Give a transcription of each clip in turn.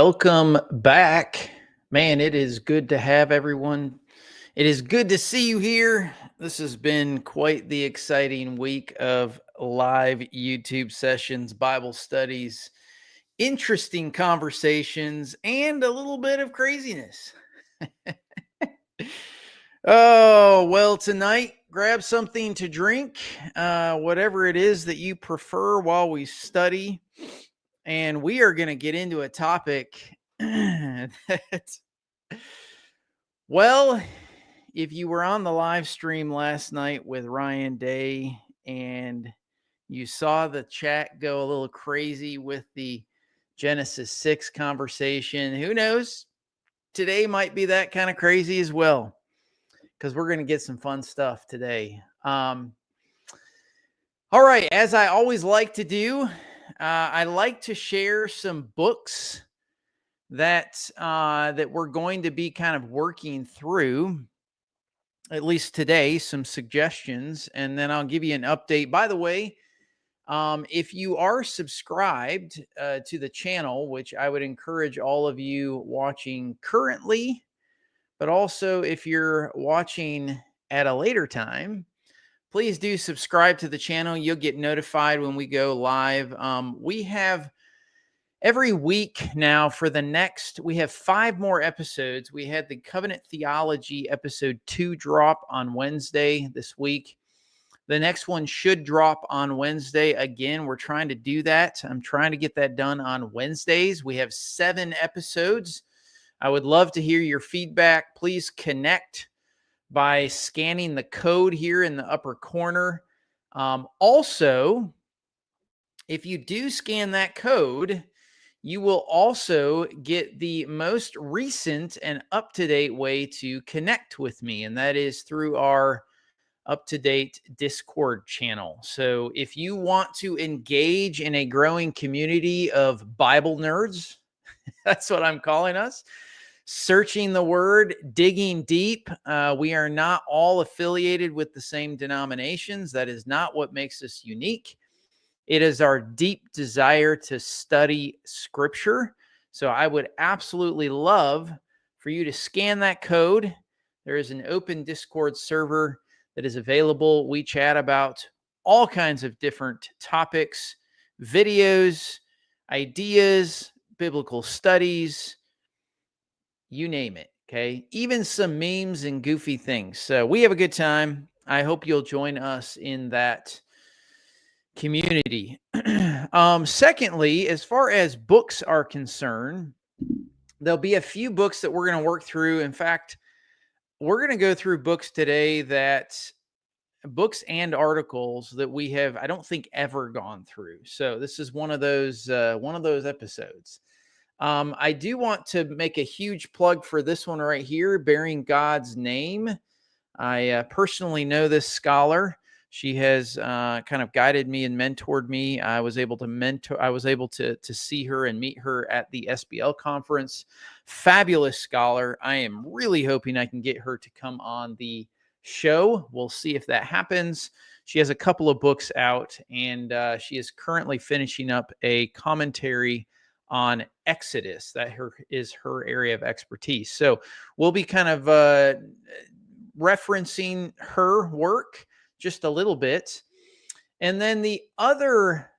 Welcome back. Man, it is good to have everyone. It is good to see you here. This has been quite the exciting week of live YouTube sessions, Bible studies, interesting conversations, and a little bit of craziness. Oh, well, tonight, grab something to drink, whatever it is that you prefer while we study. And we are going to get into a topic that, well, if you were on the live stream last night with Ryan Day and you saw the chat go a little crazy with the Genesis 6 conversation, who knows? Today might be that kind of crazy as well, because we're going to get some fun stuff today. All right, as I always like to do, I like to share some books that we're going to be kind of working through, at least today, some suggestions, and then I'll give you an update. By the way, if you are subscribed to the channel, which I would encourage all of you watching currently, but also if you're watching at a later time, please do subscribe to the channel. You'll get notified when we go live. We have every week now we have 5 more episodes. We had the Covenant Theology episode 2 drop on Wednesday this week. The next one should drop on Wednesday. Again, we're trying to do that. I'm trying to get that done on Wednesdays. We have 7 episodes. I would love to hear your feedback. Please connect by scanning the code here in the upper corner. Also, if you do scan that code, you will also get the most recent and up-to-date way to connect with me, and that is through our up-to-date Discord channel. So if you want to engage in a growing community of Bible nerds, that's what I'm calling us, searching the word, digging deep. We are not all affiliated with the same denominations. That is not what makes us unique. It is our deep desire to study Scripture. So I would absolutely love for you to scan that code. There is an open Discord server that is available. We chat about all kinds of different topics, videos, ideas, biblical studies, you name it, okay? Even some memes and goofy things. So we have a good time. I hope you'll join us in that community. Secondly, as far as books are concerned, there'll be a few books that we're going to work through. In fact, we're going to go through books today books and articles that we have, I don't think, ever gone through. So this is one of those episodes. I do want to make a huge plug for this one right here, Bearing God's Name. I personally know this scholar. She has kind of guided me and mentored me. I was able to see her and meet her at the SBL conference. Fabulous scholar. I am really hoping I can get her to come on the show. We'll see if that happens. She has a couple of books out, and she is currently finishing up a commentary on Exodus. That is her area of expertise. So we'll be kind of referencing her work just a little bit. And then the other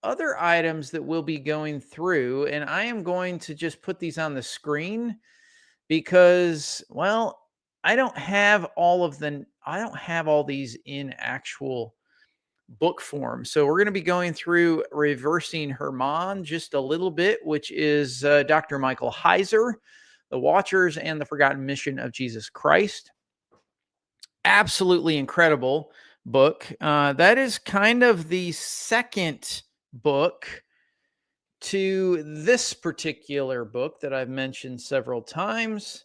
items that we'll be going through, and I am going to just put these on the screen because, well, I don't have all these in actual book form. So we're going to be going through Reversing Herman just a little bit, which is Dr. Michael Heiser, The Watchers and the Forgotten Mission of Jesus Christ. Absolutely incredible book. That is kind of the second book to this particular book that I've mentioned several times,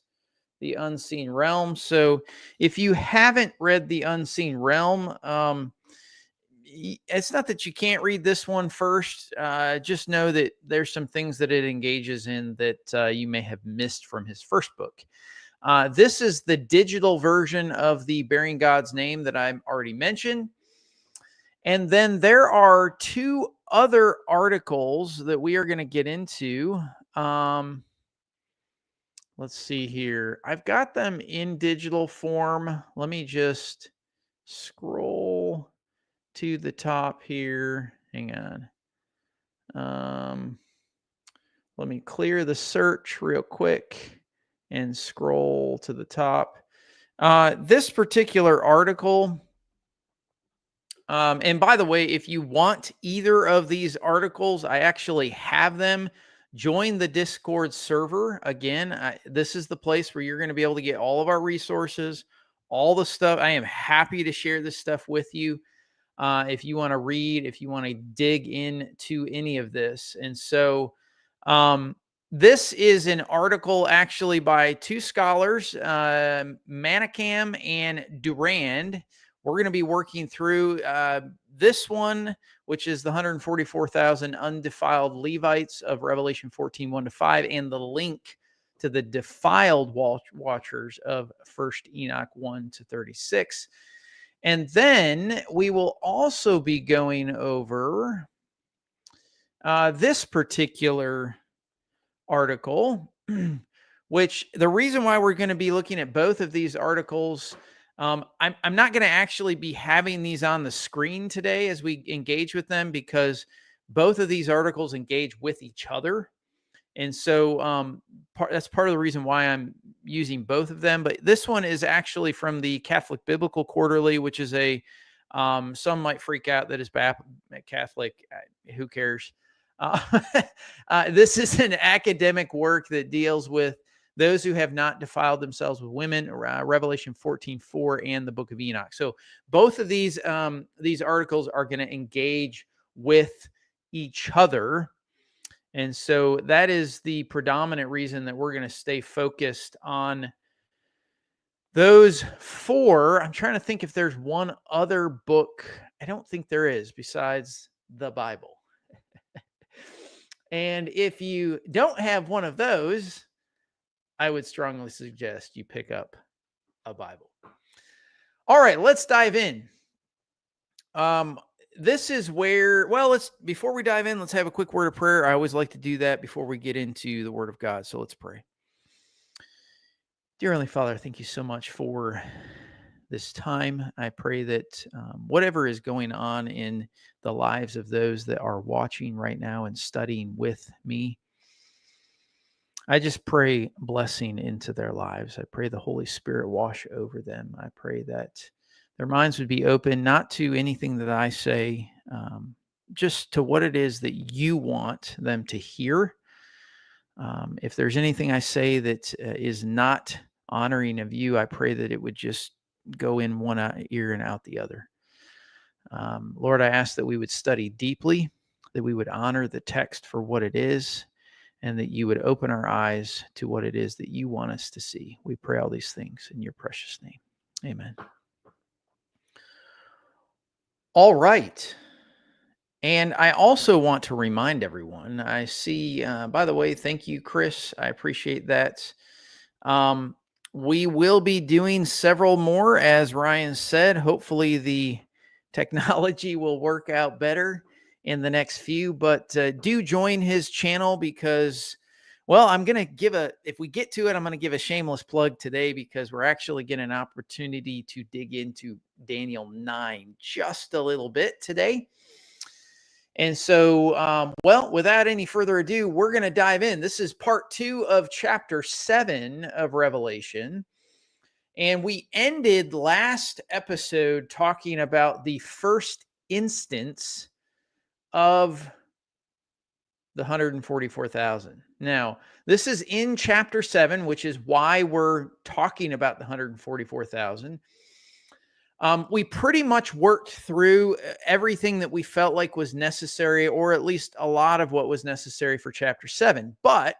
The Unseen Realm. So if you haven't read The Unseen Realm, it's not that you can't read this one first. Just know that there's some things that it engages in that you may have missed from his first book. This is the digital version of the Bearing God's Name that I already mentioned. And then there are 2 other articles that we are going to get into Um, let's see here. I've got them in digital form. Let me just scroll to the top here. Hang on. Let me clear the search real quick and scroll to the top. This particular article, and by the way, if you want either of these articles, I actually have them. Join the Discord server. Again, this is the place where you're going to be able to get all of our resources, all the stuff. I am happy to share this stuff with you. If you want to read, if you want to dig into any of this. And so this is an article actually by two scholars, Manicam and Durand. We're going to be working through this one, which is the 144,000 undefiled Levites of Revelation 14, 1-5, and the link to the defiled watchers of 1st Enoch 1-36. And then we will also be going over this particular article, which the reason why we're going to be looking at both of these articles, I'm not going to actually be having these on the screen today as we engage with them, because both of these articles engage with each other. And so that's part of the reason why I'm using both of them. But this one is actually from the Catholic Biblical Quarterly, which is a, some might freak out that is Catholic. Who cares? This is an academic work that deals with those who have not defiled themselves with women, Revelation 14:4 and the Book of Enoch. So both of these articles are going to engage with each other. And so that is the predominant reason that we're going to stay focused on those four. I'm trying to think if there's one other book. I don't think there is besides the Bible. And if you don't have one of those, I would strongly suggest you pick up a Bible. All right, let's dive in. This is where, well, before we dive in, let's have a quick word of prayer. I always like to do that before we get into the Word of God. So let's pray. Dear Heavenly Father, thank you so much for this time. I pray that whatever is going on in the lives of those that are watching right now and studying with me, I just pray blessing into their lives. I pray the Holy Spirit wash over them. I pray that their minds would be open, not to anything that I say, just to what it is that you want them to hear. If there's anything I say that is not honoring of you, I pray that it would just go in one ear and out the other. Lord, I ask that we would study deeply, that we would honor the text for what it is, and that you would open our eyes to what it is that you want us to see. We pray all these things in your precious name. Amen. All right. And I also want to remind everyone, I see, by the way, thank you, Chris. I appreciate that. We will be doing several more, as Ryan said. Hopefully the technology will work out better in the next few, but do join his channel because, well, I'm going to if we get to it, I'm going to give a shameless plug today because we're actually getting an opportunity to dig into Daniel 9 just a little bit today. And so, well, without any further ado, we're going to dive in. This is part 2 of chapter 7 of Revelation. And we ended last episode talking about the first instance of the 144,000. Now, this is in chapter 7, which is why we're talking about the 144,000. We pretty much worked through everything that we felt like was necessary, or at least a lot of what was necessary for chapter 7. But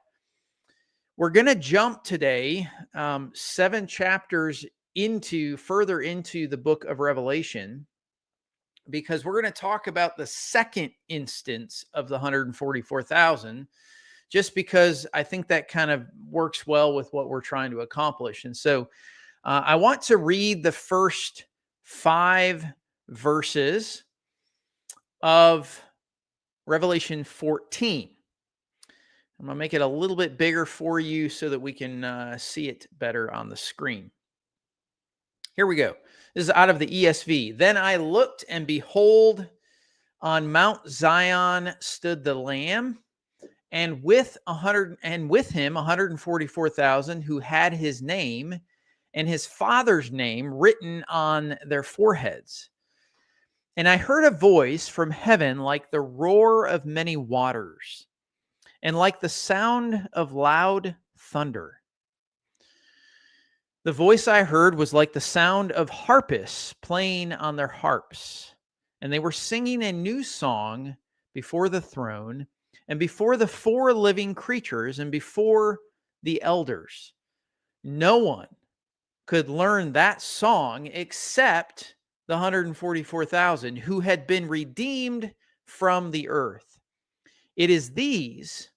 we're going to jump today 7 chapters further into the book of Revelation, because we're going to talk about the second instance of the 144,000, just because I think that kind of works well with what we're trying to accomplish. And so I want to read the first 5 verses of Revelation 14. I'm going to make it a little bit bigger for you so that we can see it better on the screen. Here we go. This is out of the ESV. Then I looked, and behold, on Mount Zion stood the Lamb, and with him 144,000 who had his name and his father's name written on their foreheads. And I heard a voice from heaven like the roar of many waters, and like the sound of loud thunder. The voice I heard was like the sound of harpists playing on their harps, and they were singing a new song before the throne and before the four living creatures and before the elders. No one could learn that song except the 144,000 who had been redeemed from the earth. It is these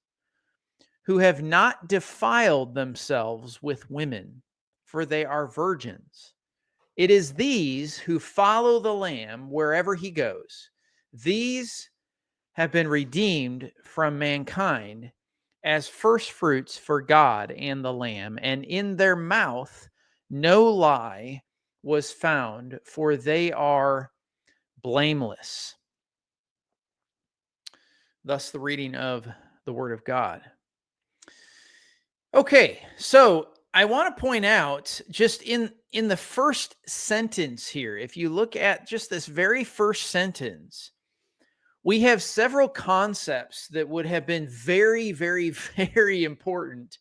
who have not defiled themselves with women, for they are virgins. It is these who follow the Lamb wherever he goes. These have been redeemed from mankind as firstfruits for God and the Lamb, and in their mouth no lie was found, for they are blameless. Thus the reading of the Word of God. Okay, so I want to point out just in the first sentence here, if you look at just this very first sentence, we have several concepts that would have been very, very, very important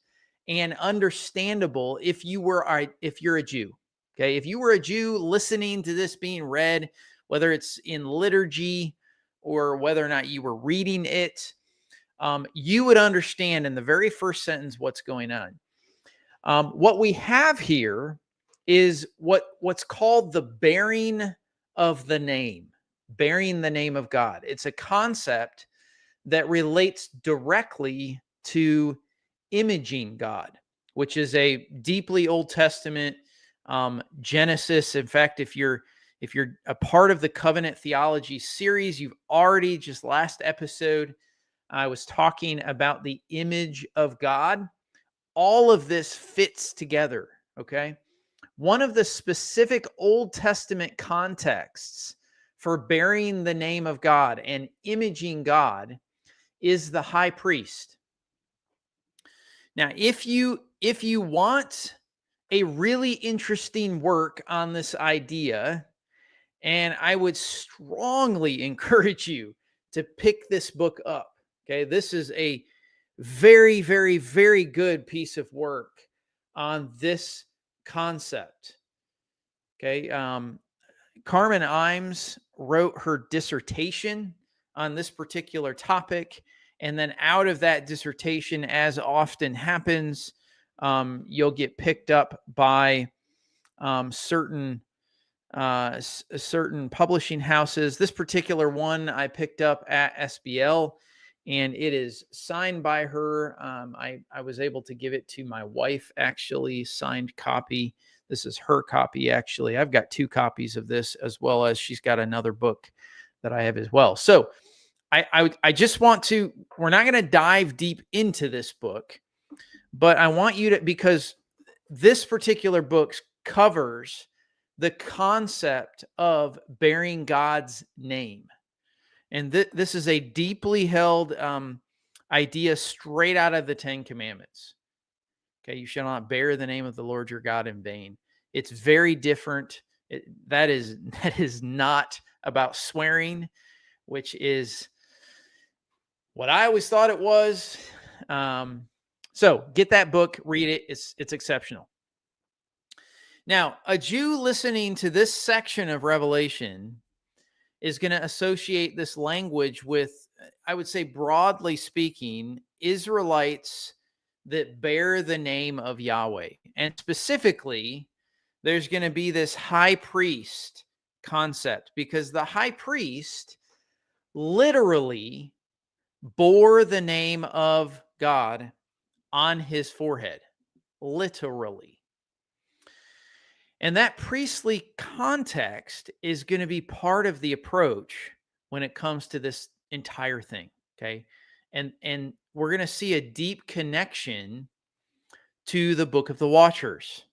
and understandable if you're a Jew. Okay, if you were a Jew listening to this being read, whether it's in liturgy or whether or not you were reading it, you would understand in the very first sentence what's going on. What we have here is what's called the bearing of the name, bearing the name of God. It's a concept that relates directly to imaging God, which is a deeply Old Testament Genesis. In fact, if you're a part of the Covenant Theology series, you've already just last episode, I was talking about the image of God. All of this fits together, okay? One of the specific Old Testament contexts for bearing the name of God and imaging God is the high priest. Now, if you want a really interesting work on this idea, and I would strongly encourage you to pick this book up. Okay, this is a very, very, very good piece of work on this concept. Okay, Carmen Imes wrote her dissertation on this particular topic, and then out of that dissertation, as often happens, you'll get picked up by certain publishing houses. This particular one I picked up at SBL, and it is signed by her. I was able to give it to my wife, actually, signed copy. This is her copy, actually. I've got 2 copies of this, as well as she's got another book that I have as well. So I just want to, we're not going to dive deep into this book, but I want you to, because this particular book covers the concept of bearing God's name. And this is a deeply held idea straight out of the 10 Commandments. Okay, you shall not bear the name of the Lord your God in vain. It's very different. That is not about swearing, which is what I always thought it was. So get that book, read it. It's exceptional. Now, a Jew listening to this section of Revelation is going to associate this language with, I would say, broadly speaking, Israelites that bear the name of Yahweh. And specifically, there's going to be this high priest concept, because the high priest literally bore the name of God on his forehead, literally. And that priestly context is going to be part of the approach when it comes to this entire thing, okay? And we're going to see a deep connection to the Book of the Watchers,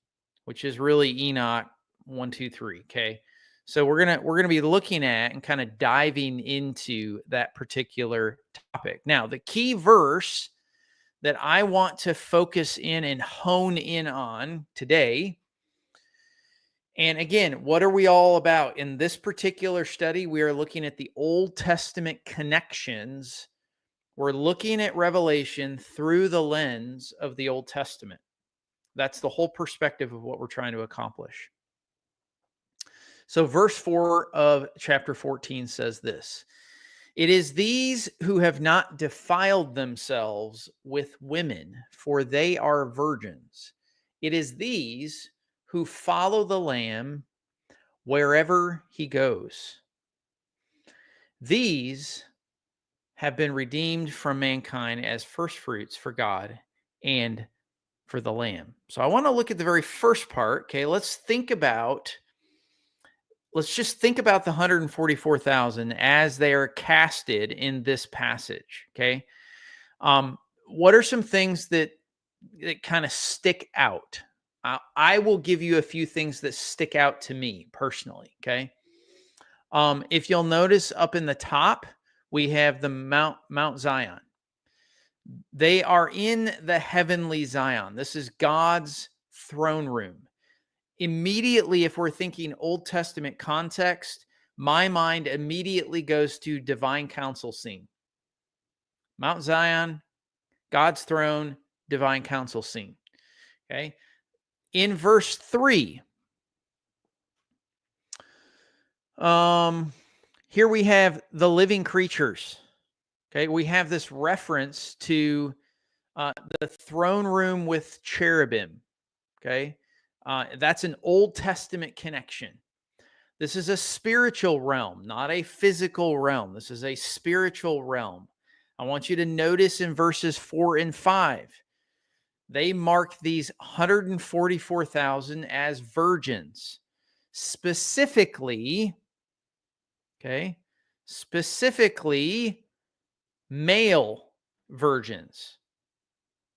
which is really Enoch 1, 2, 3. Okay. So we're gonna be looking at and kind of diving into that particular topic. Now, the key verse that I want to focus in and hone in on today. And again, what are we all about? In this particular study, we are looking at the Old Testament connections. We're looking at Revelation through the lens of the Old Testament. That's the whole perspective of what we're trying to accomplish. So verse 4 of chapter 14 says this: "It is these who have not defiled themselves with women, for they are virgins. It is these who follow the Lamb wherever he goes. These have been redeemed from mankind as firstfruits for God and for the Lamb." So I want to look at the very first part. Okay, let's just think about the 144,000 as they are casted in this passage. Okay. What are some things that kind of stick out? I will give you a few things that stick out to me personally. Okay. If you'll notice up in the top, we have the Mount Zion. They are in the heavenly Zion. This is God's throne room. Immediately, if we're thinking Old Testament context, my mind immediately goes to divine council scene. Mount Zion, God's throne, divine council scene. Okay. In verse 3, here we have the living creatures. Okay. We have this reference to the throne room with cherubim. Okay. That's an Old Testament connection. This is a spiritual realm, not a physical realm. This is a spiritual realm. I want you to notice in verses 4 and 5, they mark these 144,000 as virgins, specifically, okay, specifically male virgins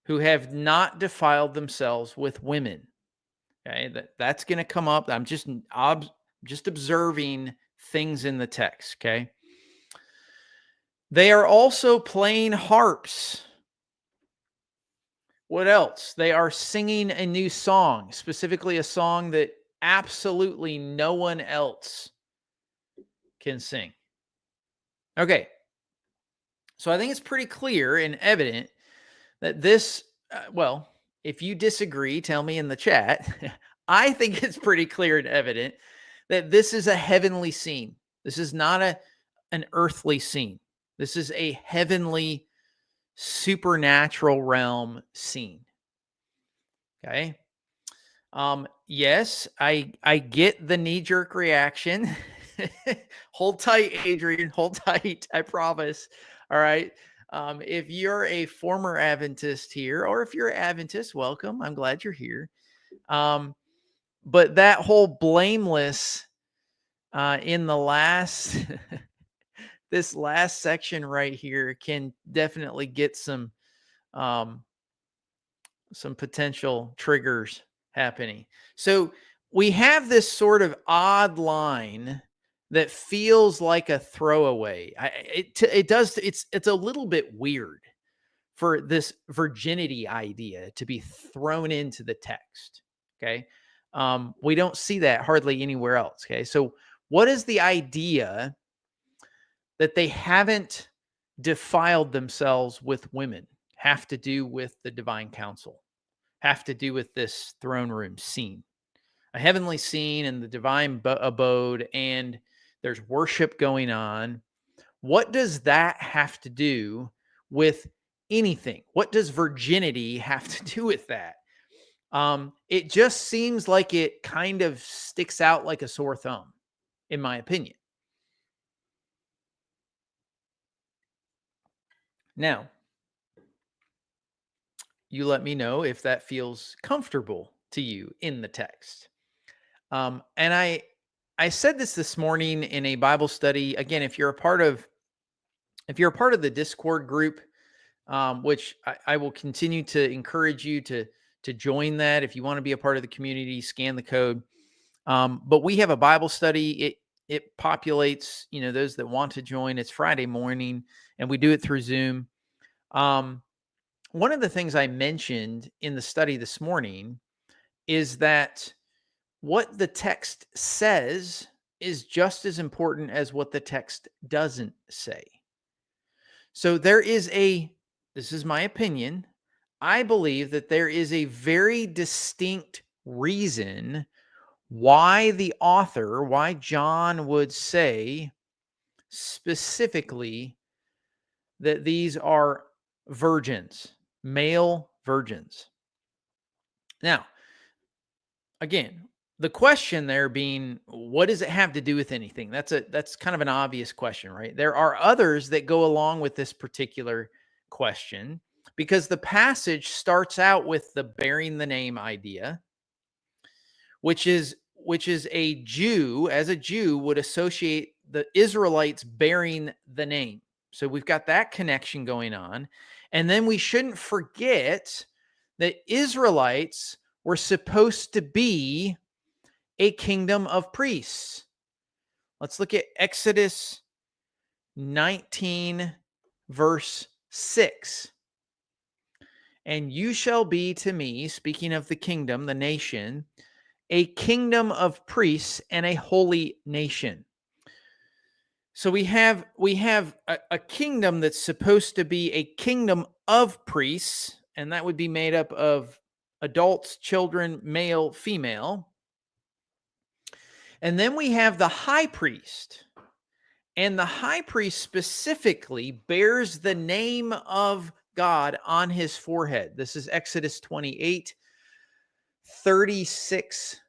who have not defiled themselves with women. Okay, that's going to come up. I'm just observing things in the text. Okay, they are also playing harps. What else? They are singing a new song, specifically a song that absolutely no one else can sing. Okay, so I think it's pretty clear and evident that this, well, if you disagree, tell me in the chat. I think it's pretty clear and evident that this is a heavenly scene. This is not an earthly scene. This is a heavenly, supernatural realm scene. Okay. Yes, I get the knee-jerk reaction. Hold tight, Adrian. Hold tight. I promise. All right. If you're a former Adventist here, or if you're an Adventist, welcome. I'm glad you're here. But that whole blameless in the last this last section right here can definitely get some potential triggers happening. So we have this sort of odd line that feels like a throwaway. It's a little bit weird for this virginity idea to be thrown into the text. Okay. We don't see that hardly anywhere else. Okay. So what is the idea that they haven't defiled themselves with women have to do with the divine council, have to do with this throne room scene, a heavenly scene and the divine abode, and there's worship going on? What does that have to do with anything? What does virginity have to do with that? It just seems like it kind of sticks out like a sore thumb, in my opinion. Now, you let me know if that feels comfortable to you in the text. And I said this morning in a Bible study. Again, if you're a part of the Discord group, which I will continue to encourage you to join that. If you want to be a part of the community, scan the code. But we have a Bible study. It populates, those that want to join. It's Friday morning, and we do it through Zoom. One of the things I mentioned in the study this morning is that what the text says is just as important as what the text doesn't say. So this is my opinion. I believe that there is a very distinct reason why why John would say specifically that these are virgins, male virgins. Now, again, the question there being, what does it have to do with anything? That's kind of an obvious question, right? There are others that go along with this particular question because the passage starts out with the bearing the name idea, which is a Jew, as a Jew would associate the Israelites bearing the name. So we've got that connection going on. And then we shouldn't forget that Israelites were supposed to be a kingdom of priests. Let's look at Exodus 19, verse 6. And you shall be to me, speaking of the kingdom, the nation, a kingdom of priests and a holy nation. So we have a kingdom that's supposed to be a kingdom of priests, and that would be made up of adults, children, male, female. And then we have the high priest. And the high priest specifically bears the name of God on his forehead. This is Exodus 28, 36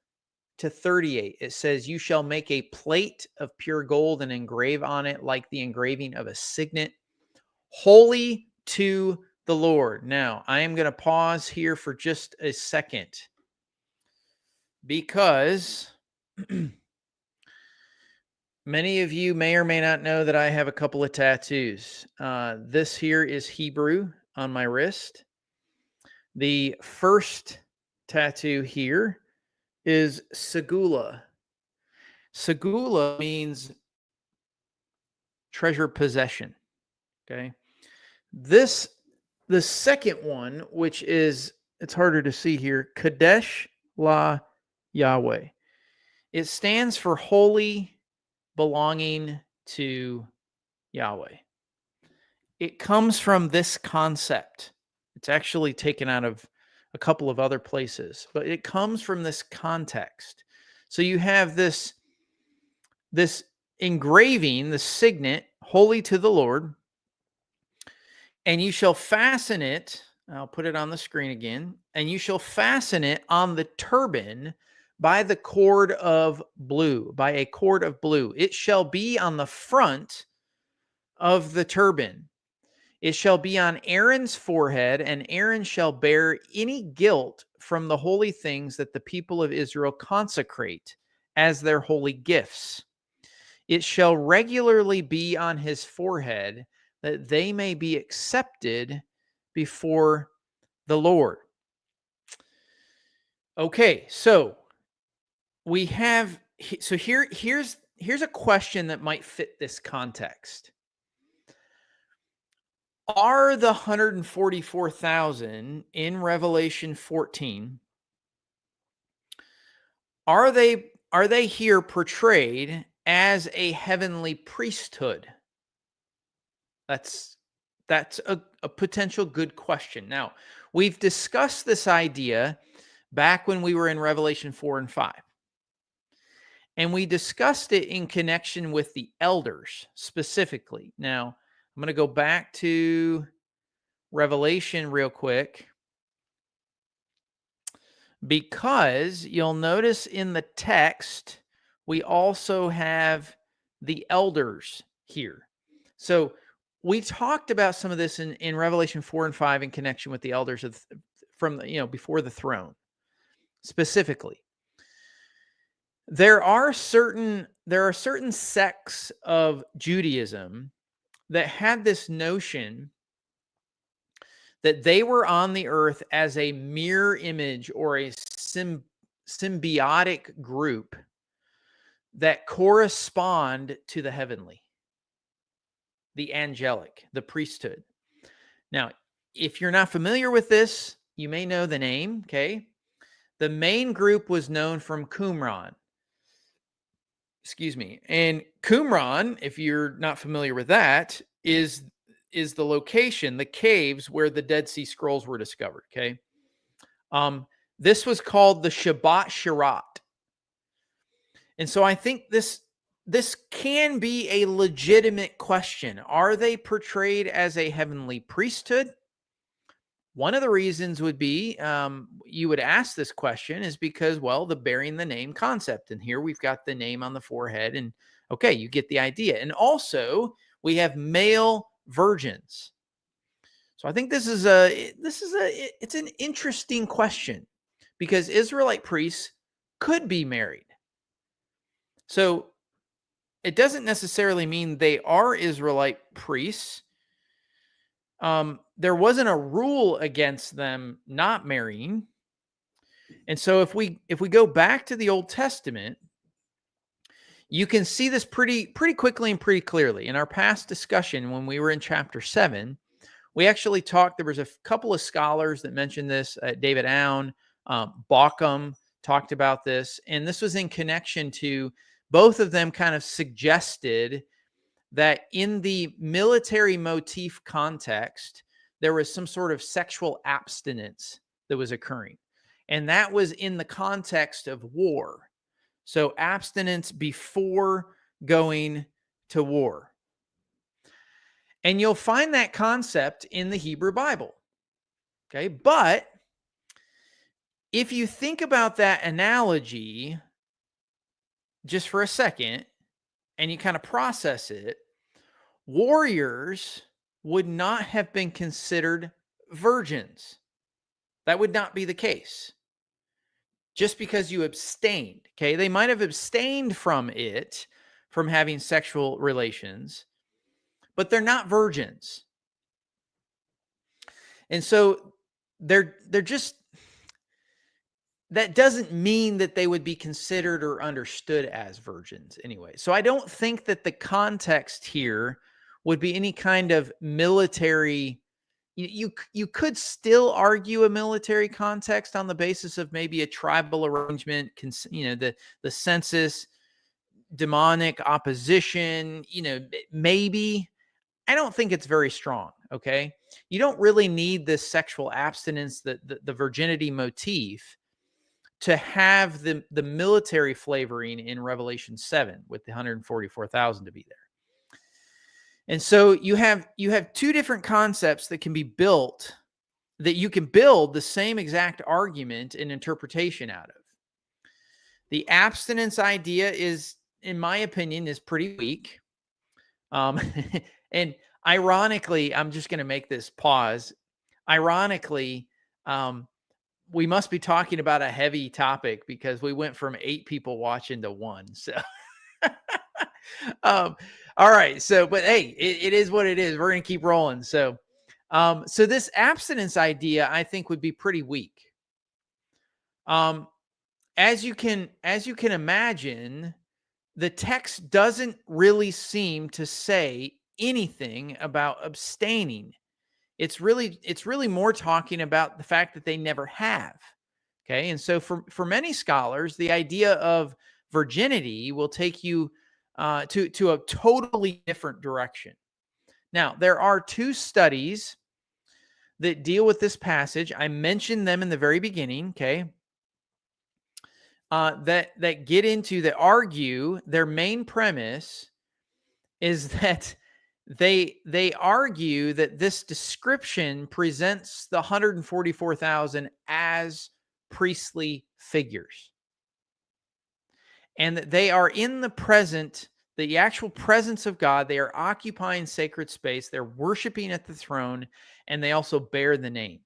to 38. It says, you shall make a plate of pure gold and engrave on it like the engraving of a signet, holy to the Lord. Now, I am going to pause here for just a second because many of you may or may not know that I have a couple of tattoos. This here is Hebrew on my wrist. The first tattoo here is Segula. Segula means treasure possession. Okay. The second one, which is, it's harder to see here, Kadesh La Yahweh. It stands for holy, belonging to Yahweh. It comes from this concept. It's actually taken out of a couple of other places, but it comes from this context. So you have this engraving, the signet, holy to the Lord, and you shall fasten it. I'll put it on the screen again. And you shall fasten it on the turban by the cord of blue, by a cord of blue. It shall be on the front of the turban. It shall be on Aaron's forehead, and Aaron shall bear any guilt from the holy things that the people of Israel consecrate as their holy gifts. It shall regularly be on his forehead, that they may be accepted before the Lord. Okay, so here's a question that might fit this context. Are the 144,000 in Revelation 14, are they here portrayed as a heavenly priesthood? That's a potential good question. Now, we've discussed this idea back when we were in Revelation 4 and 5. And we discussed it in connection with the elders specifically. Now, I'm going to go back to Revelation real quick, because you'll notice in the text, we also have the elders here. So we talked about some of this in Revelation 4 and 5 in connection with the elders from before the throne. Specifically, there are certain sects of Judaism that had this notion that they were on the earth as a mirror image or a symbiotic group that correspond to the heavenly, the angelic, the priesthood. Now, if you're not familiar with this, you may know the name, okay? The main group was known from Qumran. Excuse me. And Qumran, if you're not familiar with that, is the location, the caves where the Dead Sea Scrolls were discovered, okay? This was called the Shabbat Shirat. And so I think this can be a legitimate question. Are they portrayed as a heavenly priesthood? One of the reasons would be you would ask this question is because, well, the bearing the name concept. And here we've got the name on the forehead. And okay, you get the idea. And also we have male virgins. So I think it's an interesting question because Israelite priests could be married. So it doesn't necessarily mean they are Israelite priests. There wasn't a rule against them not marrying. And so if we go back to the Old Testament, you can see this pretty quickly and pretty clearly. In our past discussion, when we were in chapter 7, we actually talked, there was a couple of scholars that mentioned this, David Owen, Bauckham talked about this, and this was in connection to both of them kind of suggested that in the military motif context, there was some sort of sexual abstinence that was occurring. And that was in the context of war. So abstinence before going to war. And you'll find that concept in the Hebrew Bible. Okay, but if you think about that analogy just for a second, and you kind of process it, warriors would not have been considered virgins. That would not be the case. Just because you abstained, okay? They might have abstained from it, from having sexual relations, but they're not virgins. And so they're just, that doesn't mean that they would be considered or understood as virgins anyway. So I don't think that the context here would be any kind of military. You could still argue a military context on the basis of maybe a tribal arrangement, the census, demonic opposition, maybe. I don't think it's very strong, okay? You don't really need this sexual abstinence, the virginity motif, to have the military flavoring in Revelation 7 with the 144,000 to be there. And so you have two different concepts that can be built, that you can build the same exact argument and interpretation out of. The abstinence idea is, in my opinion, is pretty weak. And ironically, I'm just going to make this pause. Ironically, we must be talking about a heavy topic because we went from 8 people watching to 1. So, all right. So, but hey, it is what it is. We're going to keep rolling. So, so this abstinence idea, I think, would be pretty weak. As you can imagine, the text doesn't really seem to say anything about abstaining. It's really more talking about the fact that they never have. Okay. And so for many scholars, the idea of virginity will take you to a totally different direction. Now, there are 2 studies that deal with this passage. I mentioned them in the very beginning. Okay. That get into, that argue, their main premise is that they argue that this description presents the 144,000 as priestly figures, and that they are in the actual presence of God. They are occupying sacred space. They're worshiping at the throne, and they also bear the name.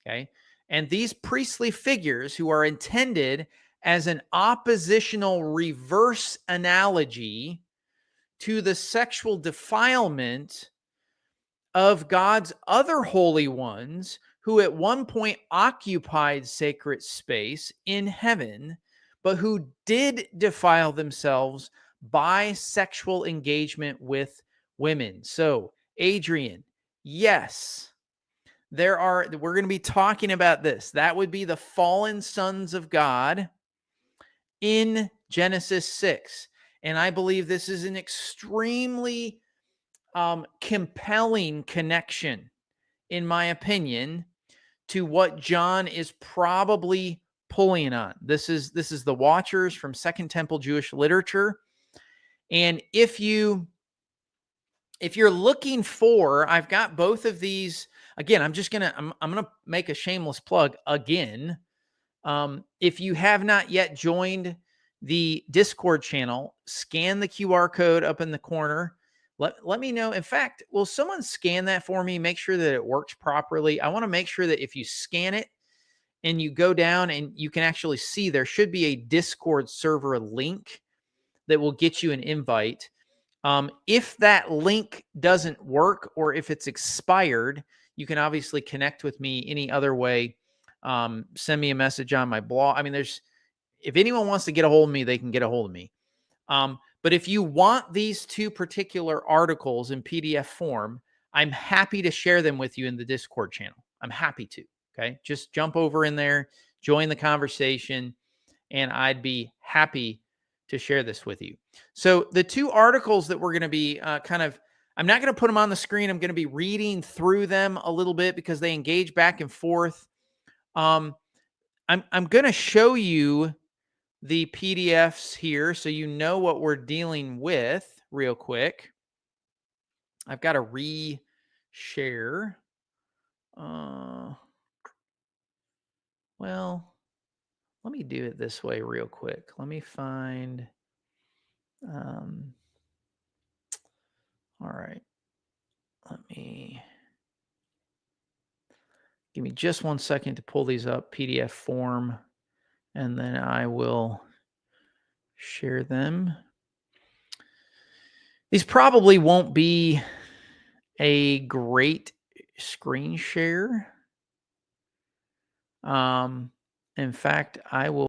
Okay. And these priestly figures, who are intended as an oppositional reverse analogy to the sexual defilement of God's other holy ones who at one point occupied sacred space in heaven, but who did defile themselves by sexual engagement with women. So, Adrian, yes, we're going to be talking about this. That would be the fallen sons of God in Genesis 6. And I believe this is an extremely compelling connection, in my opinion, to what John is probably pulling on. This is the Watchers from Second Temple Jewish Literature. And if you're looking for, I've got both of these. Again, I'm gonna make a shameless plug again. If you have not yet joined the Discord channel, scan the QR code up in the corner. Let me know. In fact, will someone scan that for me? Make sure that it works properly. I want to make sure that if you scan it and you go down and you can actually see, there should be a Discord server link that will get you an invite. If that link doesn't work or if it's expired, you can obviously connect with me any other way. Send me a message on my blog. I mean, if anyone wants to get a hold of me, they can get a hold of me. But if you want these two particular articles in PDF form, I'm happy to share them with you in the Discord channel. I'm happy to. Okay. Just jump over in there, join the conversation, and I'd be happy to share this with you. So the two articles that we're going to be I'm not going to put them on the screen. I'm going to be reading through them a little bit because they engage back and forth. I'm going to show you the PDFs here so you know what we're dealing with real quick. I've got to re-share. Well, let me do it this way real quick. Let me find. All right. Give me just 1 second to pull these up, PDF form, and then I will share them. These probably won't be a great screen share. In fact, I will.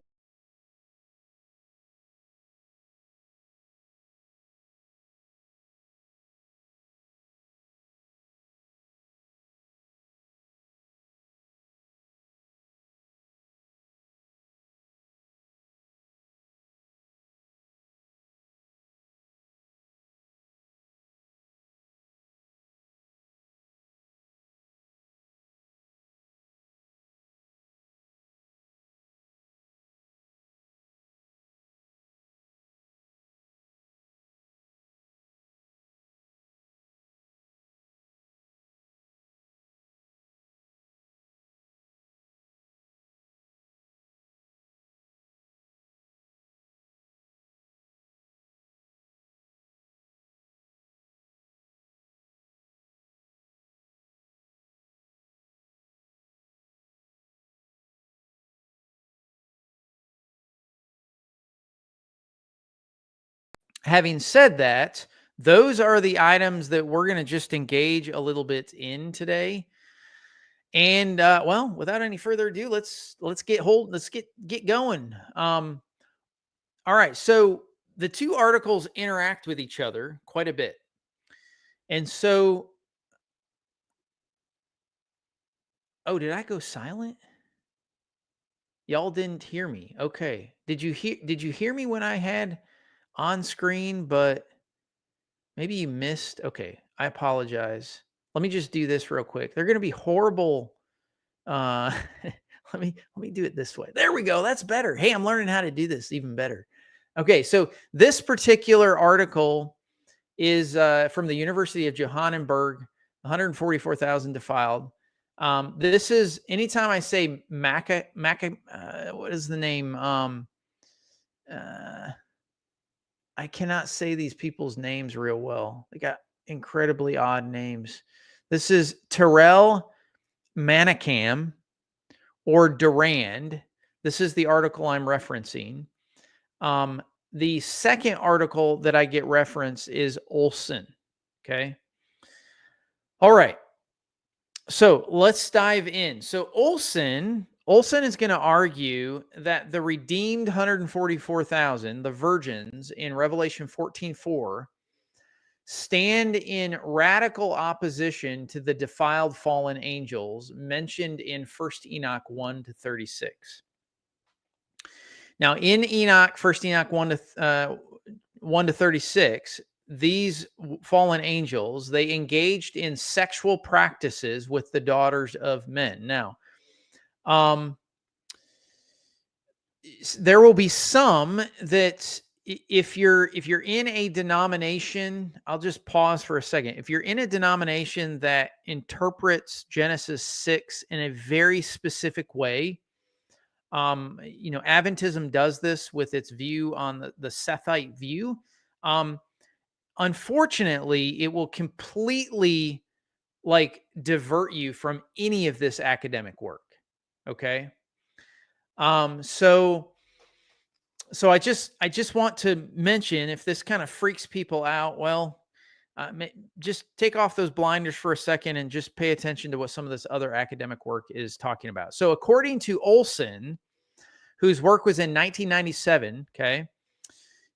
Having said that, those are the items that we're going to just engage a little bit in today. And well, without any further ado, let's get going. All right, so the two articles interact with each other quite a bit. And so, oh, did I go silent? Y'all didn't hear me. Okay. Did you hear me when I had on screen, but maybe you missed? Okay. I apologize. Let me just do this real quick. They're going to be horrible. Let me do it this way. There we go. That's better. Hey, I'm learning how to do this even better. Okay. So this particular article is from the University of Johannesburg, 144,000 defiled. This is anytime I say Maca, what is the name? I cannot say these people's names real well. They got incredibly odd names. This is Terrell Manicam or Durand. This is the article I'm referencing. The second article that I get reference is Olson. Okay. All right. So let's dive in. So Olson is going to argue that the redeemed 144,000, the virgins in Revelation 14:4, stand in radical opposition to the defiled fallen angels mentioned in 1st Enoch 1 to 36. Now, in Enoch, 1st Enoch 1 to 36, these fallen angels, they engaged in sexual practices with the daughters of men. Now, um, there will be some that if you're in a denomination, I'll just pause for a second. If you're in a denomination that interprets Genesis 6 in a very specific way, Adventism does this with its view on the Sethite view. Unfortunately, it will completely divert you from any of this academic work. Okay. So I just want to mention, if this kind of freaks people out, well, just take off those blinders for a second and just pay attention to what some of this other academic work is talking about. So according to Olson, whose work was in 1997, okay,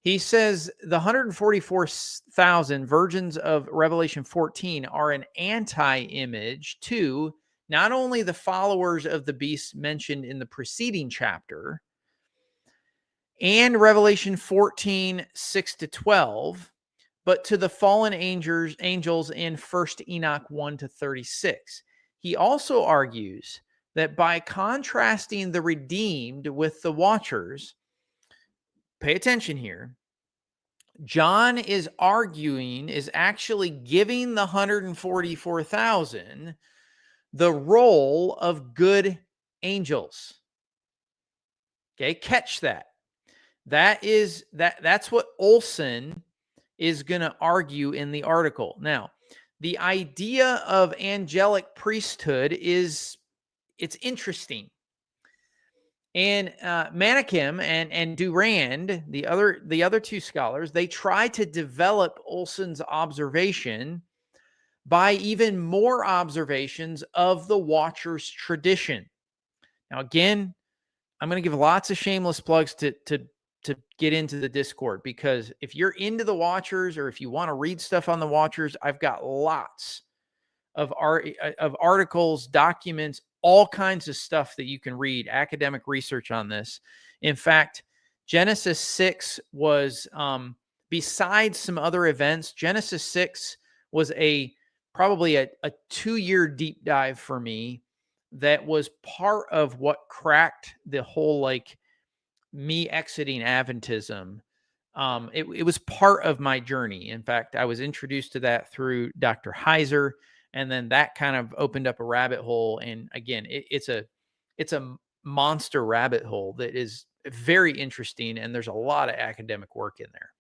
he says the 144,000 virgins of Revelation 14 are an anti-image to not only the followers of the beast mentioned in the preceding chapter and Revelation 14, 6 to 12, but to the fallen angels in 1st Enoch 1 to 36. He also argues that by contrasting the redeemed with the watchers, pay attention here, John is actually giving the 144,000 the role of good angels. Okay, catch that. That's what Olson is going to argue in the article. Now, the idea of angelic priesthood it's interesting. And Manikim and Durand, the other two scholars, they try to develop Olson's observation by even more observations of the Watcher's tradition. Now, again, I'm going to give lots of shameless plugs to get into the Discord, because if you're into the Watchers or if you want to read stuff on the Watchers, I've got lots of articles, documents, all kinds of stuff that you can read, academic research on this. In fact, Genesis 6 was, besides some other events, Genesis 6 was probably a 2-year deep dive for me that was part of what cracked the whole, me exiting Adventism. It was part of my journey. In fact, I was introduced to that through Dr. Heiser, and then that kind of opened up a rabbit hole. And again, it's a monster rabbit hole that is very interesting, and there's a lot of academic work in there.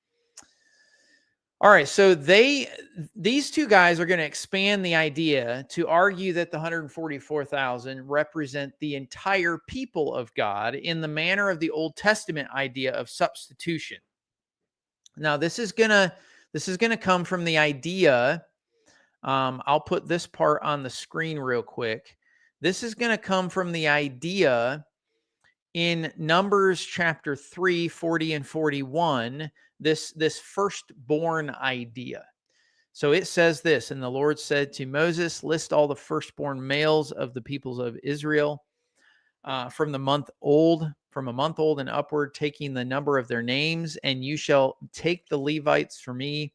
All right, so these two guys are going to expand the idea to argue that the 144,000 represent the entire people of God in the manner of the Old Testament idea of substitution. Now, this is gonna come from the idea. I'll put this part on the screen real quick. This is going to come from the idea in Numbers chapter 3, 40 and 41, this firstborn idea. So it says this, and the Lord said to Moses, list all the firstborn males of the peoples of Israel from a month old and upward, taking the number of their names, and you shall take the Levites for me.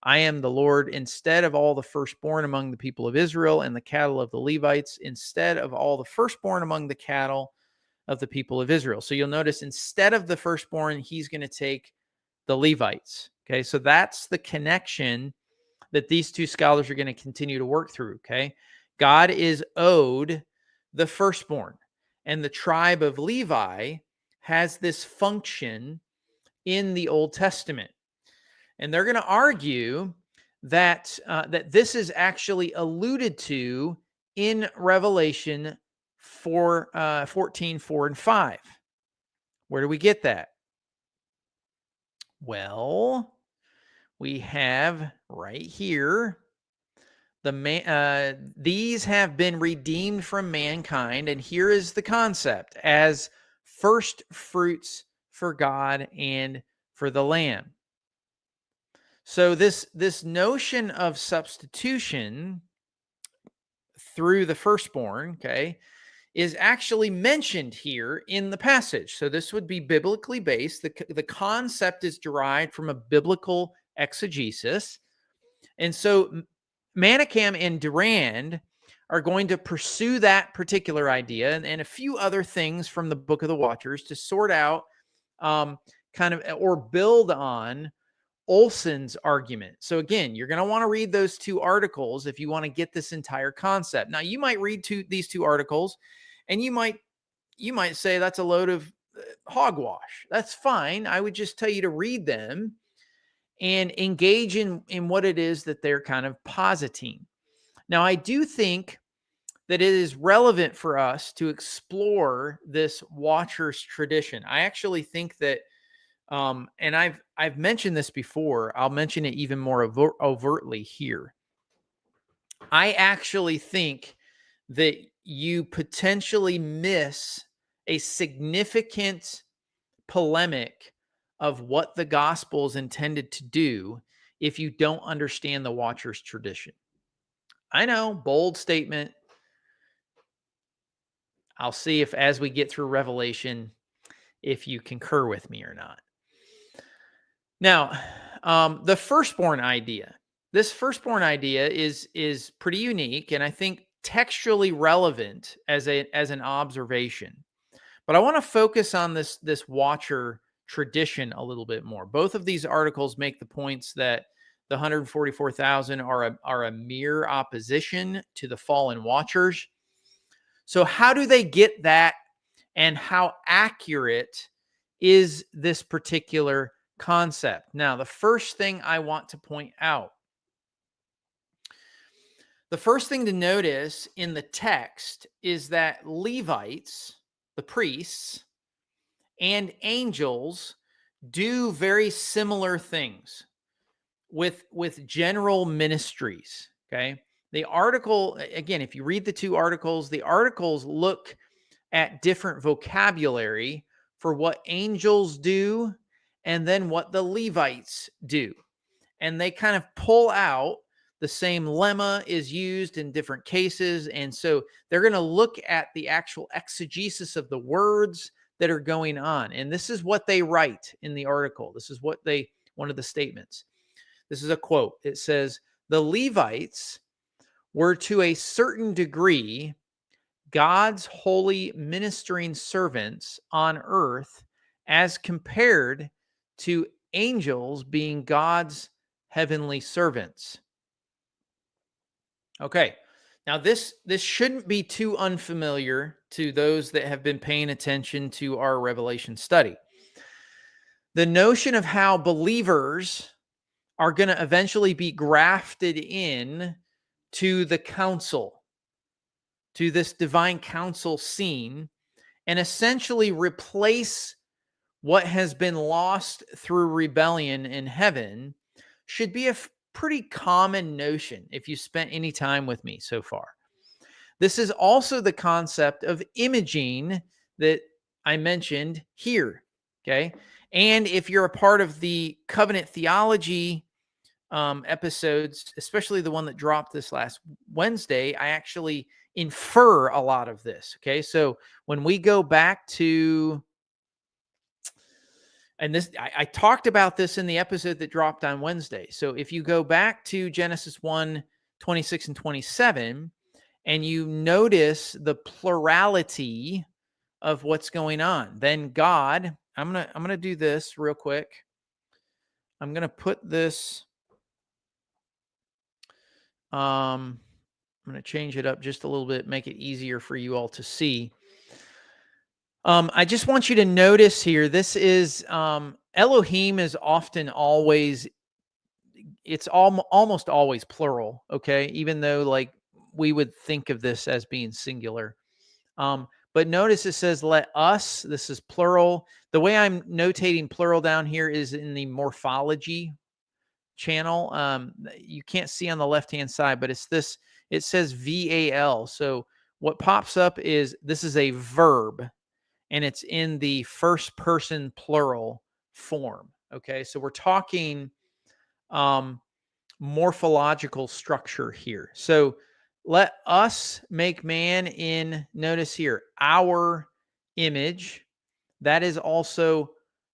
I am the Lord, instead of all the firstborn among the people of Israel and the cattle of the Levites, instead of all the firstborn among the cattle of the people of Israel. So you'll notice, instead of the firstborn, he's going to take the Levites. Okay, so that's the connection that these two scholars are going to continue to work through. Okay, God is owed the firstborn, and the tribe of Levi has this function in the Old Testament. And they're going to argue that that this is actually alluded to in Revelation 14, 4, and 5. Where do we get that? Well, we have right here These have been redeemed from mankind, and here is the concept: as first fruits for God and for the Lamb. So this notion of substitution through the firstborn, okay, is actually mentioned here in the passage. So this would be biblically based. The concept is derived from a biblical exegesis. And so Manikam and Durand are going to pursue that particular idea and a few other things from the Book of the Watchers to sort out kind of or build on Olson's argument. So again, you're going to want to read those two articles if you want to get this entire concept. Now, you might read these two articles and you might say that's a load of hogwash. That's fine. I would just tell you to read them and engage in what it is that they're kind of positing. Now, I do think that it is relevant for us to explore this Watchers tradition. I actually think that and I've mentioned this before. I'll mention it even more overtly here. I actually think that you potentially miss a significant polemic of what the gospel is intended to do if you don't understand the Watchers tradition. I know, bold statement. I'll see if as we get through Revelation, if you concur with me or not. Now, the firstborn idea. This firstborn idea is pretty unique, and I think textually relevant as an observation. But I want to focus on this Watcher tradition a little bit more. Both of these articles make the points that the 144,000 are a mere opposition to the fallen Watchers. So how do they get that, and how accurate is this particular concept? Now, the first thing I want to point out, the first thing to notice in the text is that Levites, the priests, and angels do very similar things with general ministries, okay? The article, again, if you read the two articles, the articles look at different vocabulary for what angels do and then what the Levites do. And they kind of pull out the same lemma is used in different cases. And so they're going to look at the actual exegesis of the words that are going on. And this is what they write in the article. This is what one of the statements. This is a quote. It says, "The Levites were to a certain degree God's holy ministering servants on earth as compared to angels being God's heavenly servants." Okay. Now this shouldn't be too unfamiliar to those that have been paying attention to our Revelation study. The notion of how believers are going to eventually be grafted in to the council, to this divine council scene, and essentially replace what has been lost through rebellion in heaven should be a pretty common notion if you spent any time with me so far. This is also the concept of imaging that I mentioned here, okay? And if you're a part of the covenant theology episodes, especially the one that dropped this last Wednesday, I actually infer a lot of this, okay? So when we go back to, and this, I talked about this in the episode that dropped on Wednesday. So if you go back to Genesis 1, 26 and 27, and you notice the plurality of what's going on, then God, I'm gonna do this real quick. I'm gonna put this, I'm gonna change it up just a little bit, make it easier for you all to see. I just want you to notice here, this is Elohim is often always, it's almost always plural, okay? Even though like we would think of this as being singular. But notice it says, "Let us," this is plural. The way I'm notating plural down here is in the morphology channel. You can't see on the left-hand side, but it's this, it says VAL. So what pops up is this is a verb, and it's in the first person plural form. Okay. So we're talking morphological structure here. So let us make man in, notice here, our image. That is also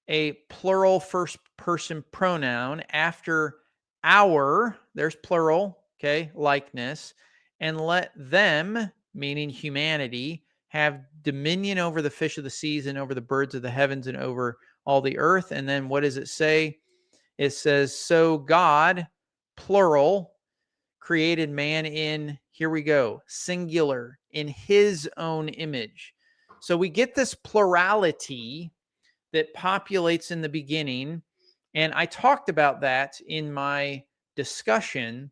a plural first person pronoun after our, there's plural, okay, likeness, and let them, meaning humanity, have dominion over the fish of the seas and over the birds of the heavens and over all the earth. And then what does it say? It says, so God, plural, created man in, here we go, singular, in his own image. So we get this plurality that populates in the beginning. And I talked about that in my discussion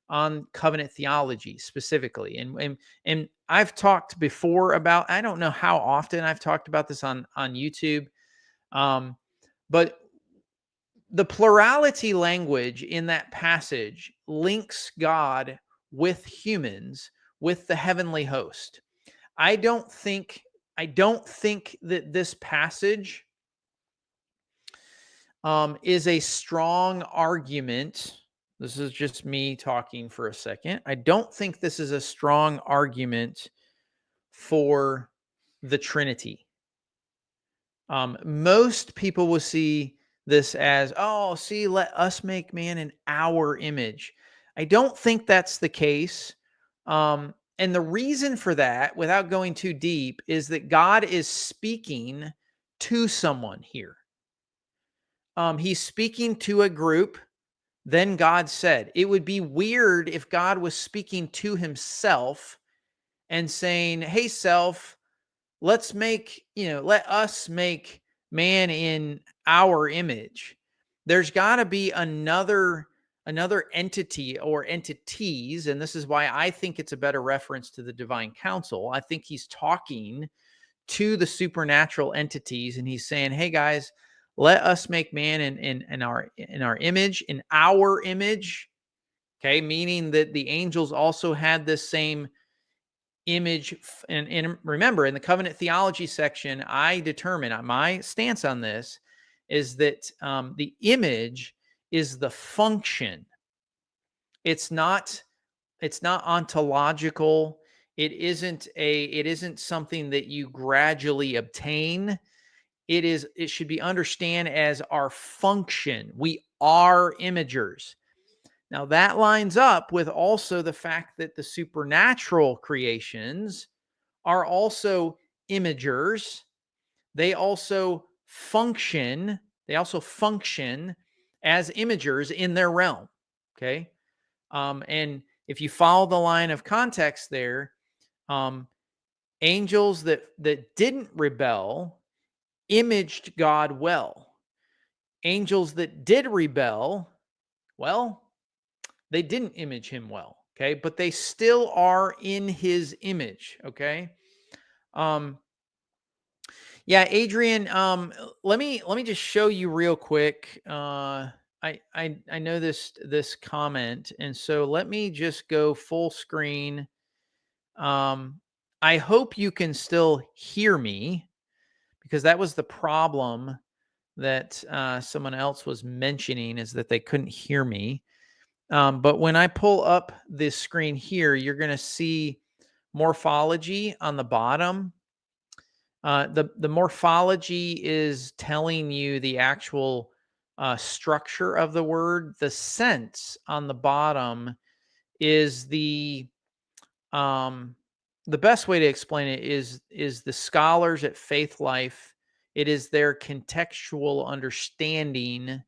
on covenant theology specifically. And I've talked before about, I don't know how often I've talked about this on YouTube. But the plurality language in that passage links God with humans, with the heavenly host. I don't think that this passage is a strong argument. This is just me talking for a second. I don't think this is a strong argument for the Trinity. Most people will see this as, oh, see, let us make man in our image. I don't think that's the case. And the reason for that, without going too deep, is that God is speaking to someone here. He's speaking to a group. Then God said, it would be weird if God was speaking to himself and saying, hey, self, let us make man in our image. There's got to be another entity or entities, and this is why I think it's a better reference to the divine council. I think he's talking to the supernatural entities, and he's saying, hey guys, let us make man in our image, in our image. Okay, meaning that the angels also had this same image. And remember, in the covenant theology section, I determine my stance on this is that the image is the function. It's not ontological. It isn't something that you gradually obtain. It should be understood as our function. We are imagers. Now that lines up with also the fact that the supernatural creations are also imagers. They also function as imagers in their realm. Okay. And if you follow the line of context there, angels that didn't rebel imaged God well. Angels that did rebel, well, they didn't image him well. Okay. But they still are in his image. Okay. Yeah, Adrian, let me just show you real quick. I know this comment, and so let me just go full screen. I hope you can still hear me, because that was the problem that someone else was mentioning, is that they couldn't hear me. But when I pull up this screen here, you're going to see morphology on the bottom. The morphology is telling you the actual structure of the word. The sense on the bottom is the best way to explain it is the scholars at Faith Life. It is their contextual understanding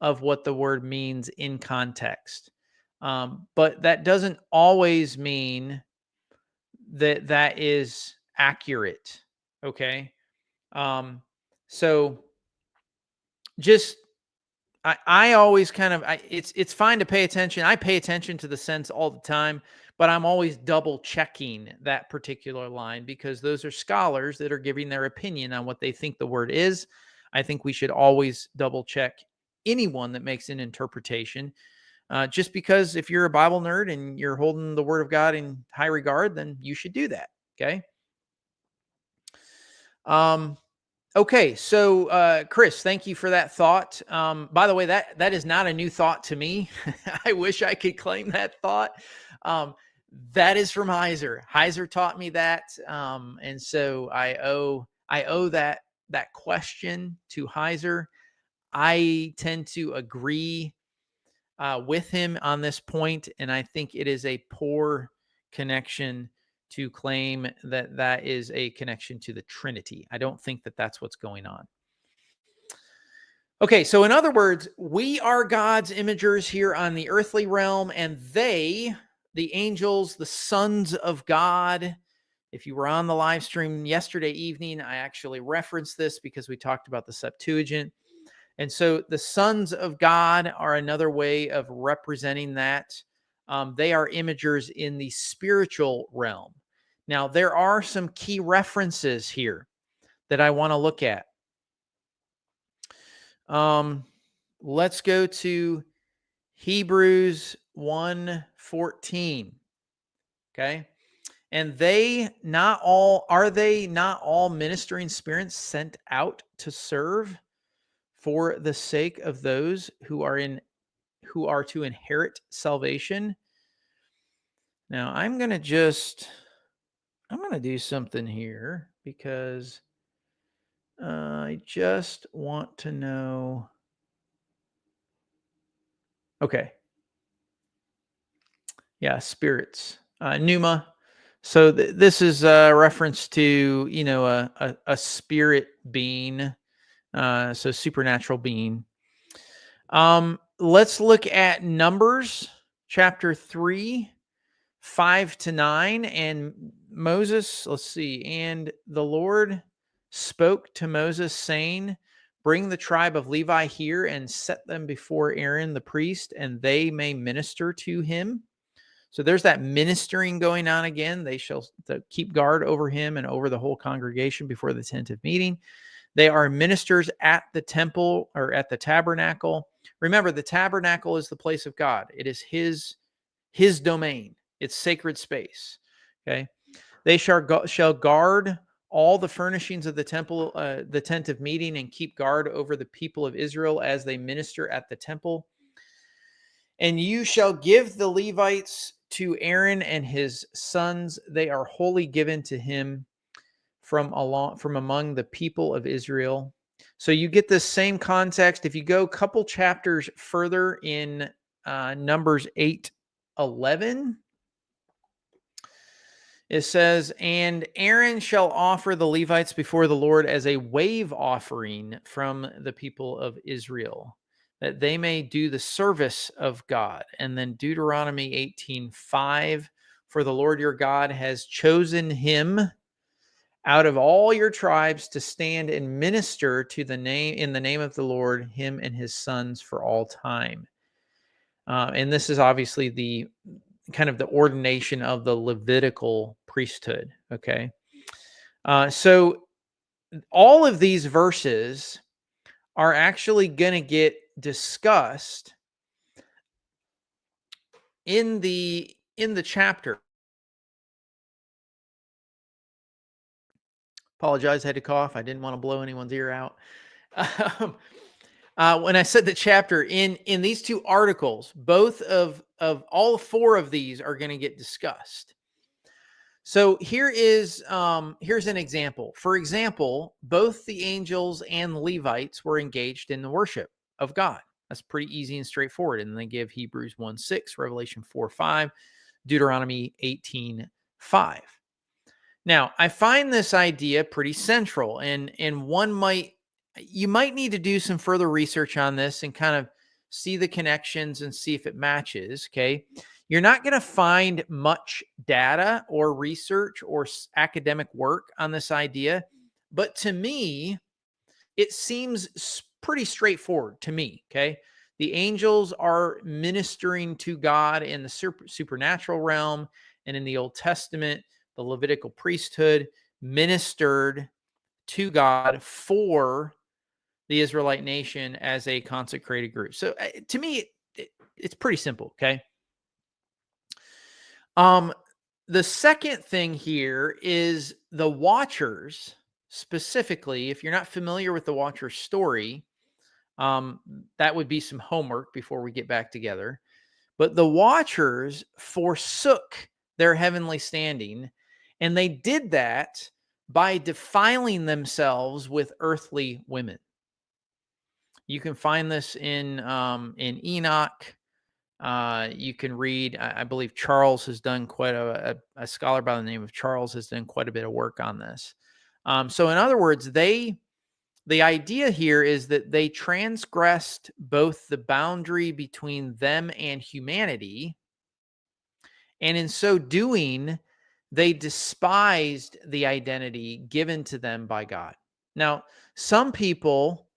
of what the word means in context. But that doesn't always mean that is accurate. Okay. So just, I always kind of, it's fine to pay attention. I pay attention to the sense all the time, but I'm always double checking that particular line, because those are scholars that are giving their opinion on what they think the word is. I think we should always double check anyone that makes an interpretation. Just because if you're a Bible nerd and you're holding the Word of God in high regard, then you should do that. Okay. Okay, so Chris, thank you for that thought. By the way, that is not a new thought to me. I wish I could claim that thought. That is from Heiser. Heiser taught me that, and so I owe that question to Heiser. I tend to agree with him on this point, and I think it is a poor connection to claim that that is a connection to the Trinity. I don't think that that's what's going on. Okay, so in other words, we are God's imagers here on the earthly realm, and they, the angels, the sons of God. If you were on the live stream yesterday evening, I actually referenced this because we talked about the Septuagint. And so the sons of God are another way of representing that. They are imagers in the spiritual realm. Now, there are some key references here that I want to look at. Let's go to Hebrews 1:14. Okay. And are they not all ministering spirits sent out to serve for the sake of those who are to inherit salvation? Now, I'm going to do something here because I just want to know. Okay. Yeah, spirits. Pneuma. So this is a reference to, a spirit being, so supernatural being. Let's look at Numbers chapter 3, 5-9. And Moses, let's see. And the Lord spoke to Moses, saying, bring the tribe of Levi here and set them before Aaron the priest, and they may minister to him. So there's that ministering going on again. They shall keep guard over him and over the whole congregation before the tent of meeting. They are ministers at the temple or at the tabernacle. Remember, the tabernacle is the place of God. It is his domain. It's sacred space. Okay. They shall guard all the furnishings of the temple, the tent of meeting, and keep guard over the people of Israel as they minister at the temple. And you shall give the Levites to Aaron and his sons. They are wholly given to him from among the people of Israel. So you get this same context. If you go a couple chapters further in Numbers 8:11, it says, and Aaron shall offer the Levites before the Lord as a wave offering from the people of Israel, that they may do the service of God. And then Deuteronomy 18:5, for the Lord your God has chosen him out of all your tribes to stand and minister in the name of the Lord, him and his sons for all time. And this is obviously the kind of the ordination of the Levitical priesthood. Okay. So all of these verses are actually going to get discussed in the chapter. Apologize, I had to cough. I didn't want to blow anyone's ear out. When I said the chapter in these two articles, both of all four of these are going to get discussed. So here's an example. For example, both the angels and Levites were engaged in the worship of God. That's pretty easy and straightforward. And they give Hebrews 1:6, Revelation 4:5, Deuteronomy 18:5. Now, I find this idea pretty central, and you might need to do some further research on this and kind of see the connections and see if it matches. Okay. You're not going to find much data or research or academic work on this idea, but to me, it seems pretty straightforward to me. Okay. The angels are ministering to God in the supernatural realm, and in the Old Testament, the Levitical priesthood ministered to God for the Israelite nation as a consecrated group. So to me, it's pretty simple. Okay. The second thing here is the Watchers, specifically. If you're not familiar with the Watchers story, that would be some homework before we get back together. But the Watchers forsook their heavenly standing, and they did that by defiling themselves with earthly women. You can find this in Enoch. You can read, I believe Charles has done quite a scholar by the name of Charles has done quite a bit of work on this. So in other words, the idea here is that they transgressed both the boundary between them and humanity, and in so doing, they despised the identity given to them by God. Now, some people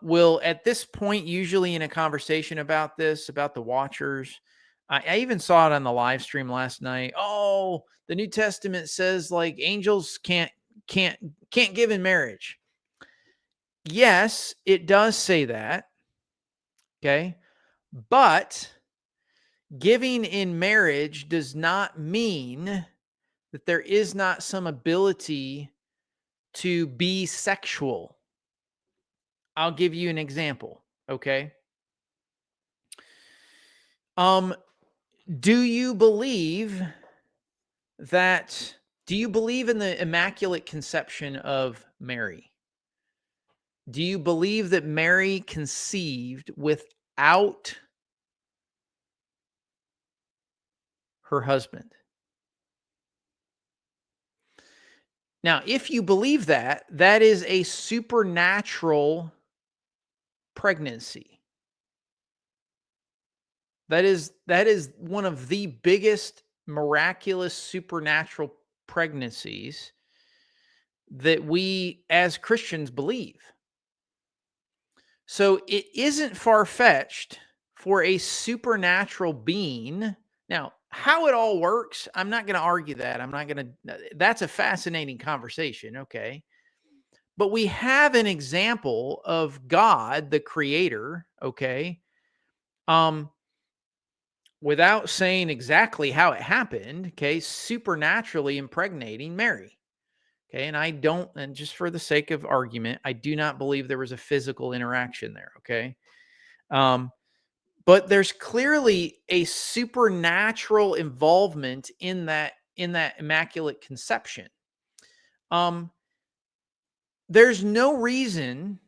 will, at this point, usually in a conversation about this, about the Watchers, I even saw it on the live stream last night. Oh, the New Testament says like angels can't give in marriage. Yes, it does say that. Okay. But giving in marriage does not mean that there is not some ability to be sexual. I'll give you an example. Okay. Do you believe in the Immaculate Conception of Mary? Do you believe that Mary conceived without her husband? Now, if you believe that, that is a supernatural pregnancy. That is one of the biggest miraculous supernatural pregnancies that we as Christians believe. So it isn't far-fetched for a supernatural being. Now, how it all works, I'm not going to argue that. That's a fascinating conversation, okay? But we have an example of God, the creator, okay? Without saying exactly how it happened, okay, supernaturally impregnating Mary. Okay, and just for the sake of argument, I do not believe there was a physical interaction there, okay? But there's clearly a supernatural involvement in that Immaculate Conception. There's no reason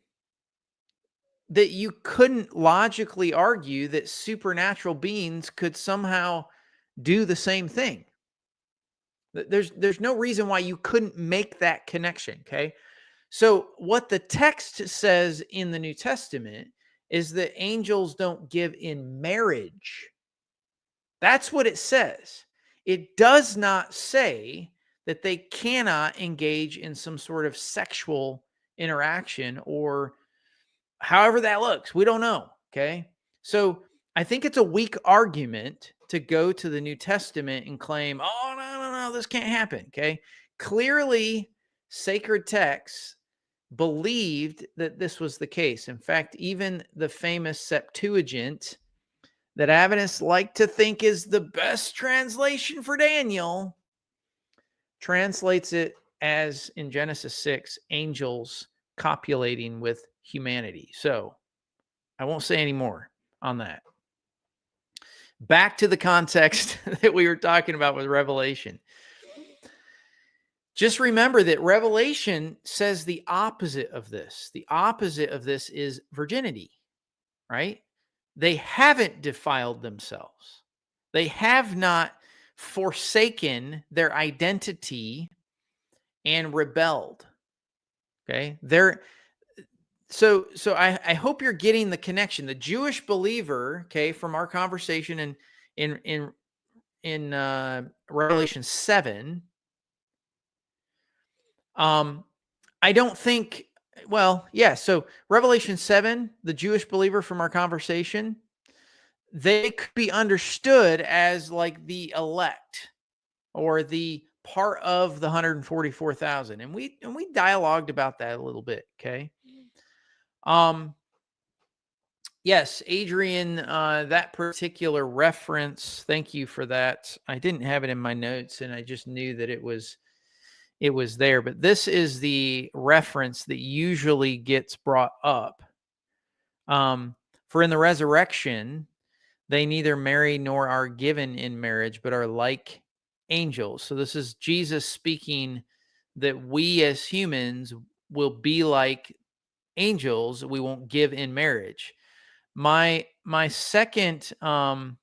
that you couldn't logically argue that supernatural beings could somehow do the same thing. There's no reason why you couldn't make that connection, okay? So what the text says in the New Testament is that angels don't give in marriage. That's what it says. It does not say that they cannot engage in some sort of sexual interaction or however that looks. We don't know. Okay. So I think it's a weak argument to go to the New Testament and claim, oh, no, this can't happen. Okay. Clearly, sacred texts believed that this was the case. In fact, even the famous Septuagint that Adventists like to think is the best translation for Daniel translates it as in Genesis 6, angels copulating with humanity. So I won't say any more on that. Back to the context that we were talking about with Revelation. Just remember that Revelation says the opposite of this. The opposite of this is virginity, right? They haven't defiled themselves. They have not forsaken their identity and rebelled. Okay? So I hope you're getting the connection. The Jewish believer, okay, from our conversation in Revelation 7, I don't think, well, yeah, so Revelation 7, the Jewish believer from our conversation, they could be understood as like the elect or the part of the 144,000. And we dialogued about that a little bit, okay? Um, yes, Adrian, that particular reference, thank you for that. I didn't have it in my notes and I just knew that it was there, but this is the reference that usually gets brought up. For in the resurrection, they neither marry nor are given in marriage, but are like angels. So this is Jesus speaking that we as humans will be like angels. We won't give in marriage. My second my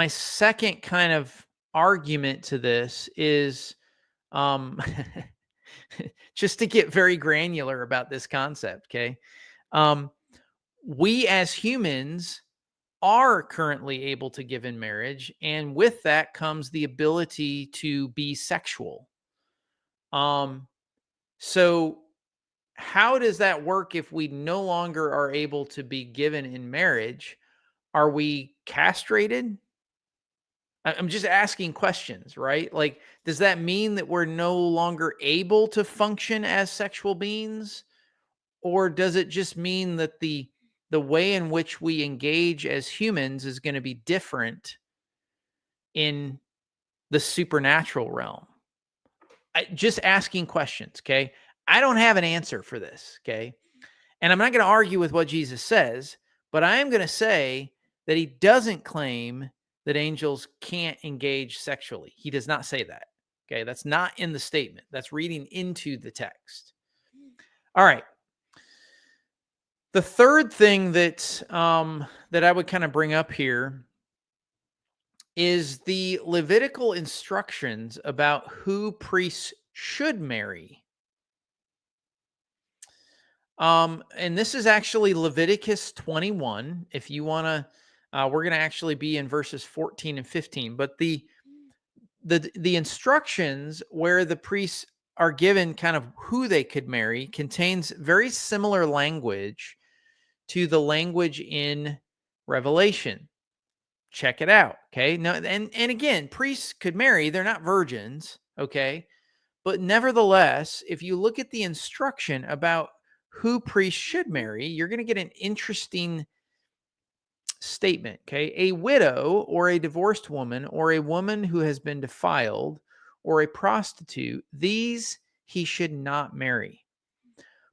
second kind of argument to this is um just to get very granular about this concept, okay? Um we as humans are currently able to give in marriage, and with that comes the ability to be sexual. Um so how does that work if we no longer are able to be given in marriage? Are we castrated? I'm just asking questions, right? Like, does that mean that we're no longer able to function as sexual beings? Or does it just mean that the way in which we engage as humans is going to be different in the supernatural realm? Just asking questions, okay? I don't have an answer for this, okay? And I'm not going to argue with what Jesus says, but I am going to say that he doesn't claim that angels can't engage sexually. He does not say that. Okay, that's not in the statement. That's reading into the text. All right. The third thing that I would kind of bring up here is the Levitical instructions about who priests should marry. And this is actually Leviticus 21. If you want to, we're going to actually be in verses 14 and 15. But the instructions where the priests are given kind of who they could marry contains very similar language to the language in Revelation. Check it out. Okay. No, and again, priests could marry, they're not virgins. Okay. But nevertheless, if you look at the instruction about who priests should marry, you're going to get an interesting statement. Okay. A widow or a divorced woman or a woman who has been defiled or a prostitute, these he should not marry.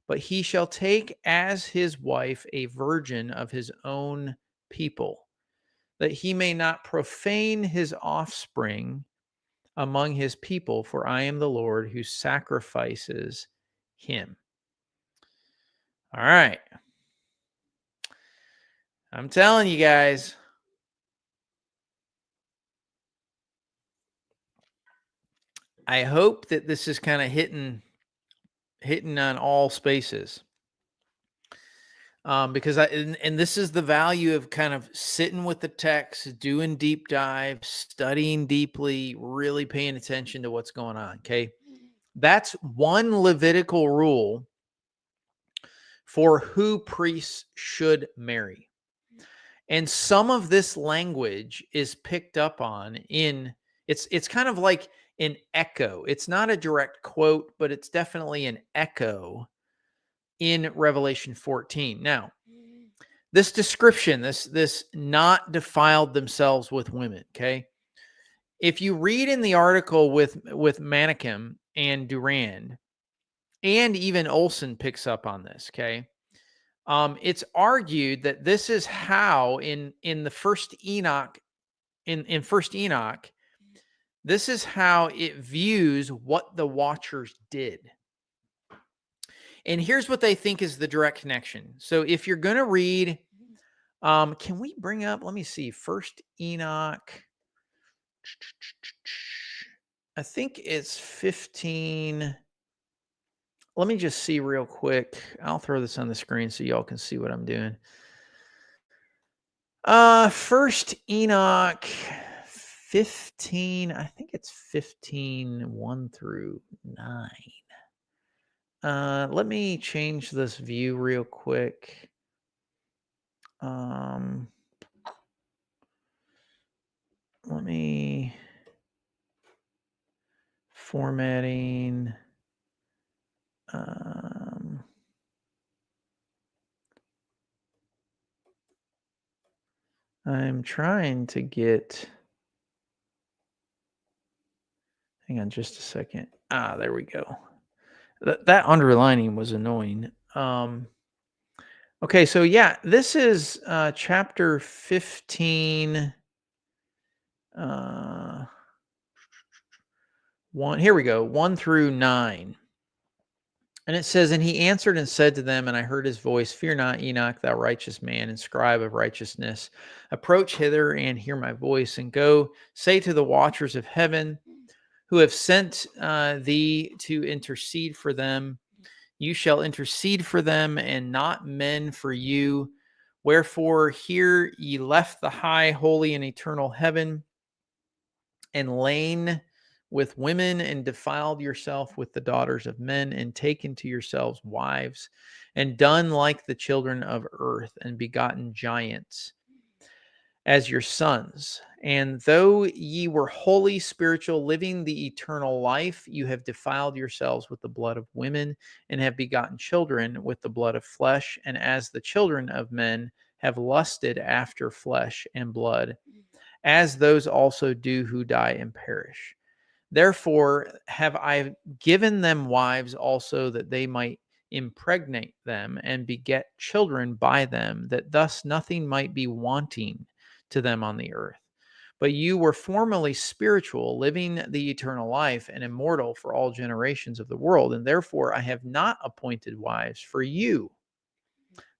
But he shall take as his wife a virgin of his own people, that he may not profane his offspring among his people, for I am the Lord who sacrifices him. All right. I'm telling you guys, I hope that this is kind of hitting on all spaces. Because and this is the value of kind of sitting with the text, doing deep dives, studying deeply, really paying attention to what's going on. Okay. That's one Levitical rule for who priests should marry. And some of this language is picked up on in it's kind of like an echo. It's not a direct quote, but it's definitely an echo in Revelation 14. Now, this description, this not defiled themselves with women, okay? If you read in the article with Manikim and Durand, and even Olson picks up on this, okay? It's argued that this is how in the first Enoch, in first Enoch, this is how it views what the watchers did. And here's what they think is the direct connection. So if you're going to read, can we bring up, let me see, first Enoch, I think it's 15. Let me just see real quick. I'll throw this on the screen so y'all can see what I'm doing. First Enoch 15, I think it's 15, 1 through 9. Let me change this view real quick. Let me formatting. I'm trying to get, hang on just a second. There we go. That underlining was annoying. Okay, so yeah, this is chapter 15. Uh, here we go, 1 through 9. And it says, and he answered and said to them, and I heard his voice, fear not, Enoch, thou righteous man and scribe of righteousness. Approach hither and hear my voice, and go say to the watchers of heaven, who have sent thee to intercede for them, you shall intercede for them, and not men for you. Wherefore here ye left the high, holy, and eternal heaven, and lain with women, and defiled yourself with the daughters of men, and taken to yourselves wives, and done like the children of earth, and begotten giants as your sons. And though ye were holy, spiritual, living the eternal life, you have defiled yourselves with the blood of women, and have begotten children with the blood of flesh, and as the children of men have lusted after flesh and blood, as those also do who die and perish. Therefore have I given them wives also, that they might impregnate them and beget children by them, that thus nothing might be wanting to them on the earth. But you were formerly spiritual, living the eternal life, and immortal for all generations of the world. And therefore I have not appointed wives for you.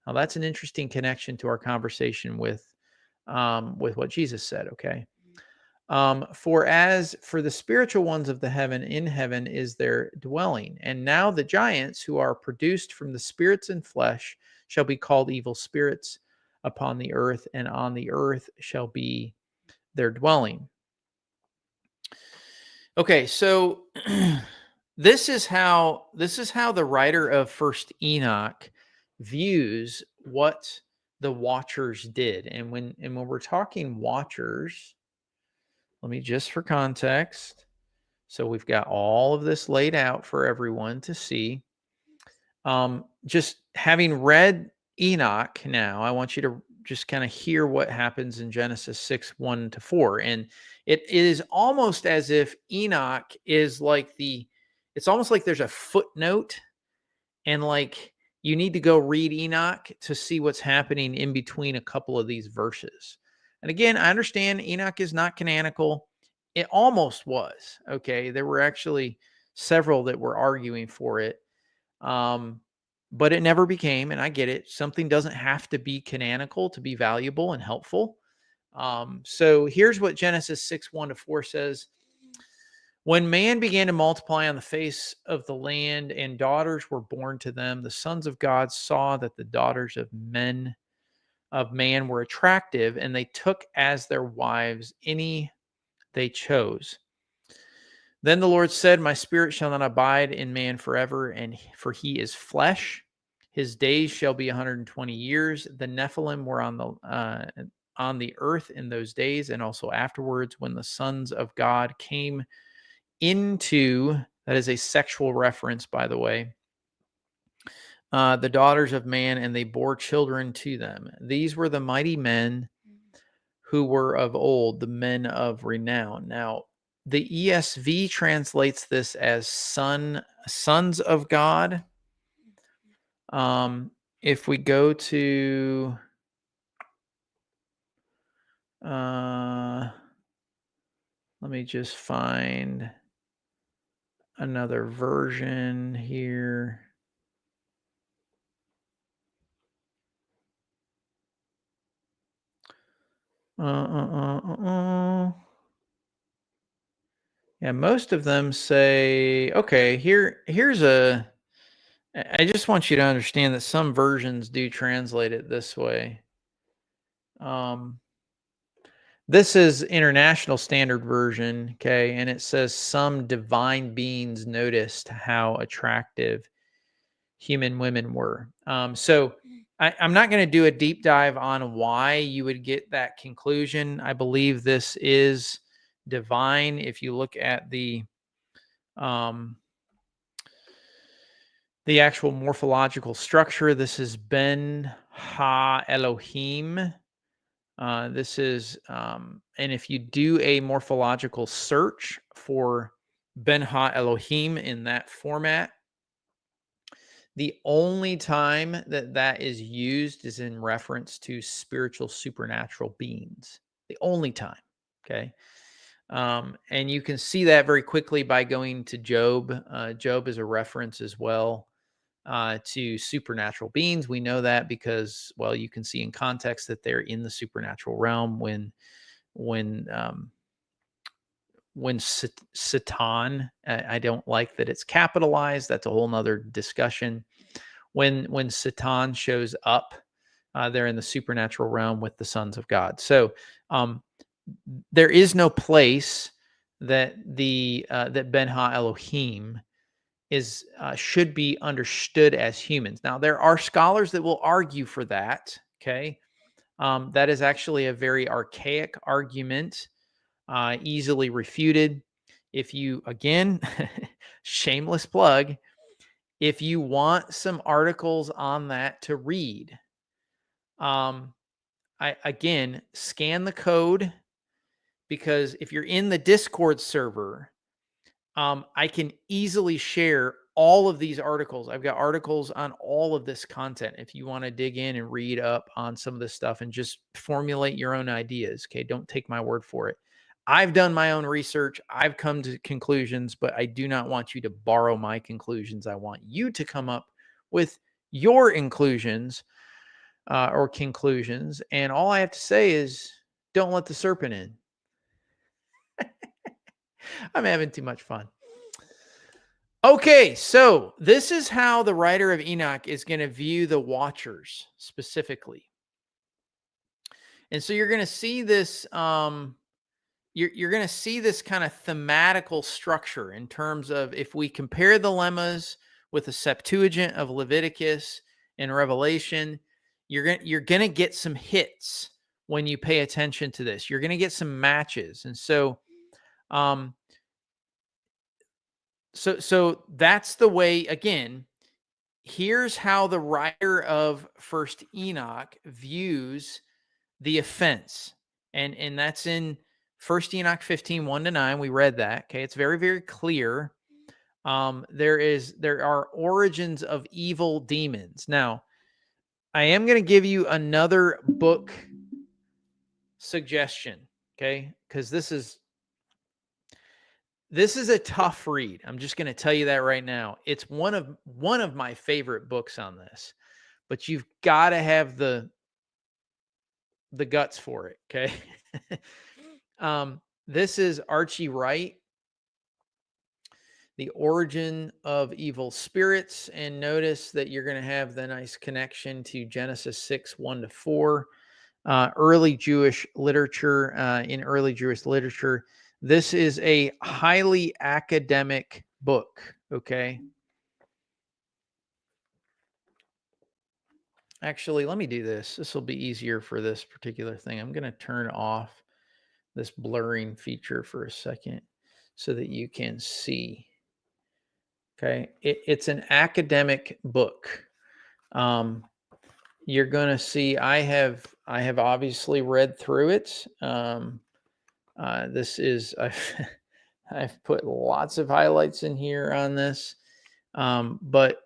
Now that's an interesting connection to our conversation with what Jesus said. Okay. For as for the spiritual ones of the heaven, in heaven is their dwelling. And now the giants who are produced from the spirits and flesh shall be called evil spirits upon the earth, and on the earth shall be their dwelling. Okay, so this is how the writer of First Enoch views what the watchers did. And when we're talking watchers, let me, just for context, so we've got all of this laid out for everyone to see. Just having read Enoch now, I want you to just kind of hear what happens in Genesis 6, 1 to 4. And it is almost as if Enoch is like it's almost like there's a footnote, and like you need to go read Enoch to see what's happening in between a couple of these verses. And again, I understand Enoch is not canonical. It almost was. Okay. There were actually several that were arguing for it. But it never became, and I get it. Something doesn't have to be canonical to be valuable and helpful. So here's what Genesis 6, 1 to 4 says. When man began to multiply on the face of the land, and daughters were born to them, the sons of God saw that the daughters of man were attractive, and they took as their wives any they chose. Then the Lord said, my spirit shall not abide in man forever, and for he is flesh. His days shall be 120 years. The Nephilim were on the earth in those days, and also afterwards, when the sons of God came into, that is a sexual reference, by the way, the daughters of man, and they bore children to them. These were the mighty men who were of old, the men of renown. Now, the ESV translates this as sons of God. If we go to let me just find another version here. Yeah, most of them say, okay, here's I just want you to understand that some versions do translate it this way. This is International Standard Version, okay, and it says some divine beings noticed how attractive human women were. So I'm not going to do a deep dive on why you would get that conclusion. I believe this is divine. If you look at the actual morphological structure, this is Ben Ha Elohim. This is, and if you do a morphological search for Ben Ha Elohim in that format, the only time that that is used is in reference to spiritual supernatural beings. The only time. Okay. And you can see that very quickly by going to Job. Job is a reference as well to supernatural beings. We know that because, well, you can see in context that they're in the supernatural realm when um, when Satan. I don't like that it's capitalized. That's a whole nother discussion. When Satan shows up, they're in the supernatural realm with the sons of God. So there is no place that that Ben Ha Elohim is should be understood as humans. Now there are scholars that will argue for that. Okay, that is actually a very archaic argument, easily refuted. If you, again, shameless plug, if you want some articles on that to read, I again scan the code, because if you're in the Discord server, I can easily share all of these articles. I've got articles on all of this content. If you want to dig in and read up on some of this stuff and just formulate your own ideas, okay, don't take my word for it. I've done my own research. I've come to conclusions, but I do not want you to borrow my conclusions. I want you to come up with your inclusions or conclusions. And all I have to say is don't let the serpent in. I'm having too much fun. Okay, so this is how the writer of Enoch is going to view the watchers specifically. And so you're going to see this you're going to see this kind of thematical structure in terms of, if we compare the lemmas with the Septuagint of Leviticus and Revelation, you're going to get some hits when you pay attention to this. You're going to get some matches. And so so that's the way. Again, here's how the writer of First Enoch views the offense. And that's in First Enoch 15, 1-9. We read that. Okay. It's very, very clear. There are origins of evil demons. Now, I am going to give you another book suggestion. Okay. Because this is a tough read. I'm just going to tell you that right now. It's one of my favorite books on this, but you've got to have the guts for it. Okay. This is Archie Wright, The Origin of Evil Spirits. And notice that you're going to have the nice connection to Genesis 6, 1-4, early Jewish literature. In early Jewish literature, this is a highly academic book. Okay. Actually, let me do this. This will be easier for this particular thing. I'm going to turn off this blurring feature for a second so that you can see. Okay. It's an academic book. You're going to see, I have obviously read through it. This is, I've put lots of highlights in here on this. But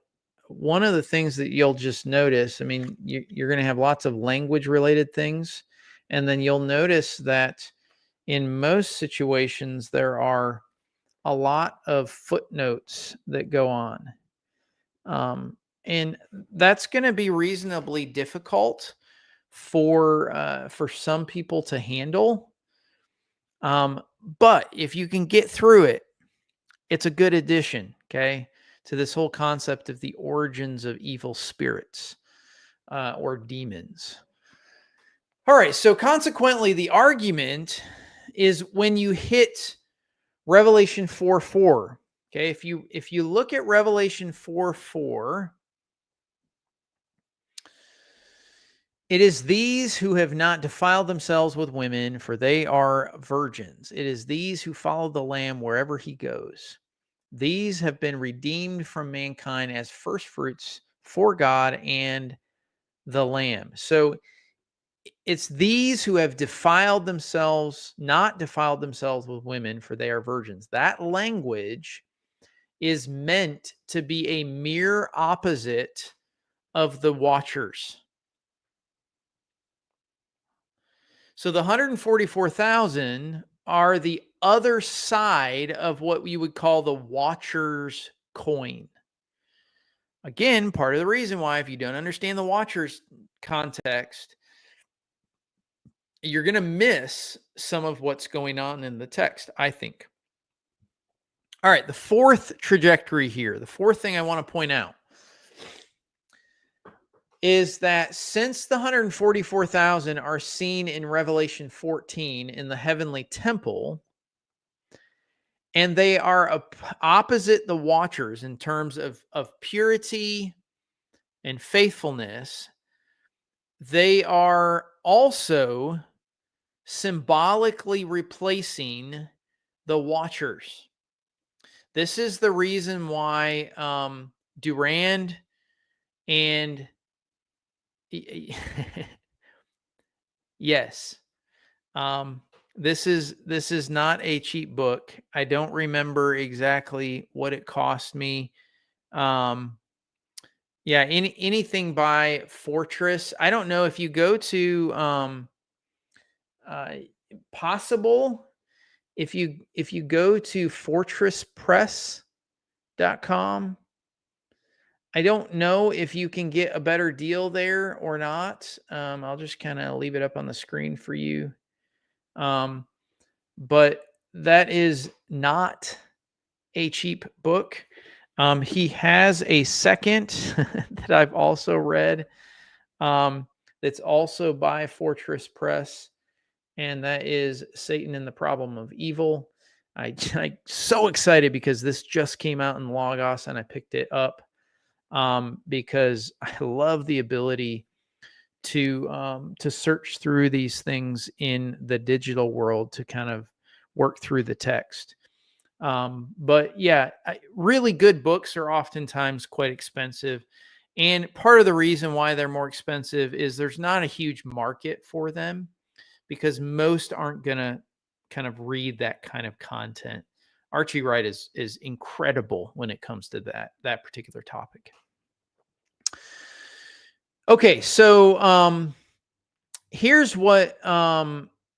one of the things that you'll just notice, I mean, you're going to have lots of language related things. And then you'll notice that in most situations, there are a lot of footnotes that go on. And that's going to be reasonably difficult for some people to handle. But if you can get through it, it's a good addition, okay, to this whole concept of the origins of evil spirits or demons. All right, so consequently, the argument is when you hit Revelation 4:4. Okay, if you look at Revelation 4:4, it is these who have not defiled themselves with women, for they are virgins. It is these who follow the Lamb wherever he goes. These have been redeemed from mankind as firstfruits for God and the Lamb. So It's these who have defiled themselves, not defiled themselves with women, for they are virgins. That language is meant to be a mere opposite of the watchers. So the 144,000 are the other side of what you would call the watcher's coin. Again, part of the reason why, if you don't understand the watcher's context, you're going to miss some of what's going on in the text, I think. All right, the fourth trajectory here, the fourth thing I want to point out is that since the 144,000 are seen in Revelation 14 in the heavenly temple, and they are opposite the watchers in terms of purity and faithfulness, they are also symbolically replacing the watchers. This is the reason why Durand and yes, this is not a cheap book. I don't remember exactly what it cost me. Yeah, anything by Fortress. I don't know if you go to possible if you go to fortresspress.com. I don't know if you can get a better deal there or not. I'll just kind of leave it up on the screen for you. But that is not a cheap book. He has a second that I've also read that's also by Fortress Press, and that is Satan and the Problem of Evil. I'm so excited because this just came out in Logos and I picked it up because I love the ability to search through these things in the digital world to kind of work through the text. But yeah, really good books are oftentimes quite expensive. And part of the reason why they're more expensive is there's not a huge market for them because most aren't going to kind of read that kind of content. Archie Wright is incredible when it comes to that particular topic. Okay, so here's what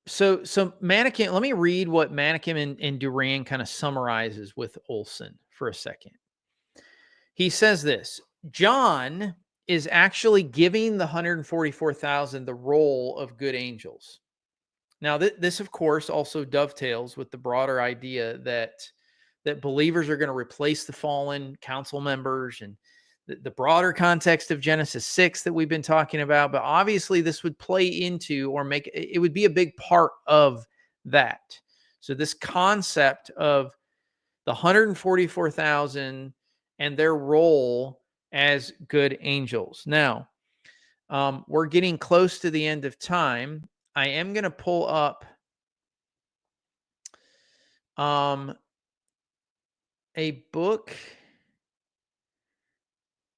so Mannequin, let me read what Mannequin and Durand kind of summarizes with Olson for a second. He says this: John is actually giving the 144,000 the role of good angels. Now, this of course also dovetails with the broader idea that believers are going to replace the fallen council members and the broader context of Genesis 6 that we've been talking about. But obviously this would play into or make it would be a big part of that. So this concept of the 144,000 and their role as good angels. Now, we're getting close to the end of time. I am going to pull up a book,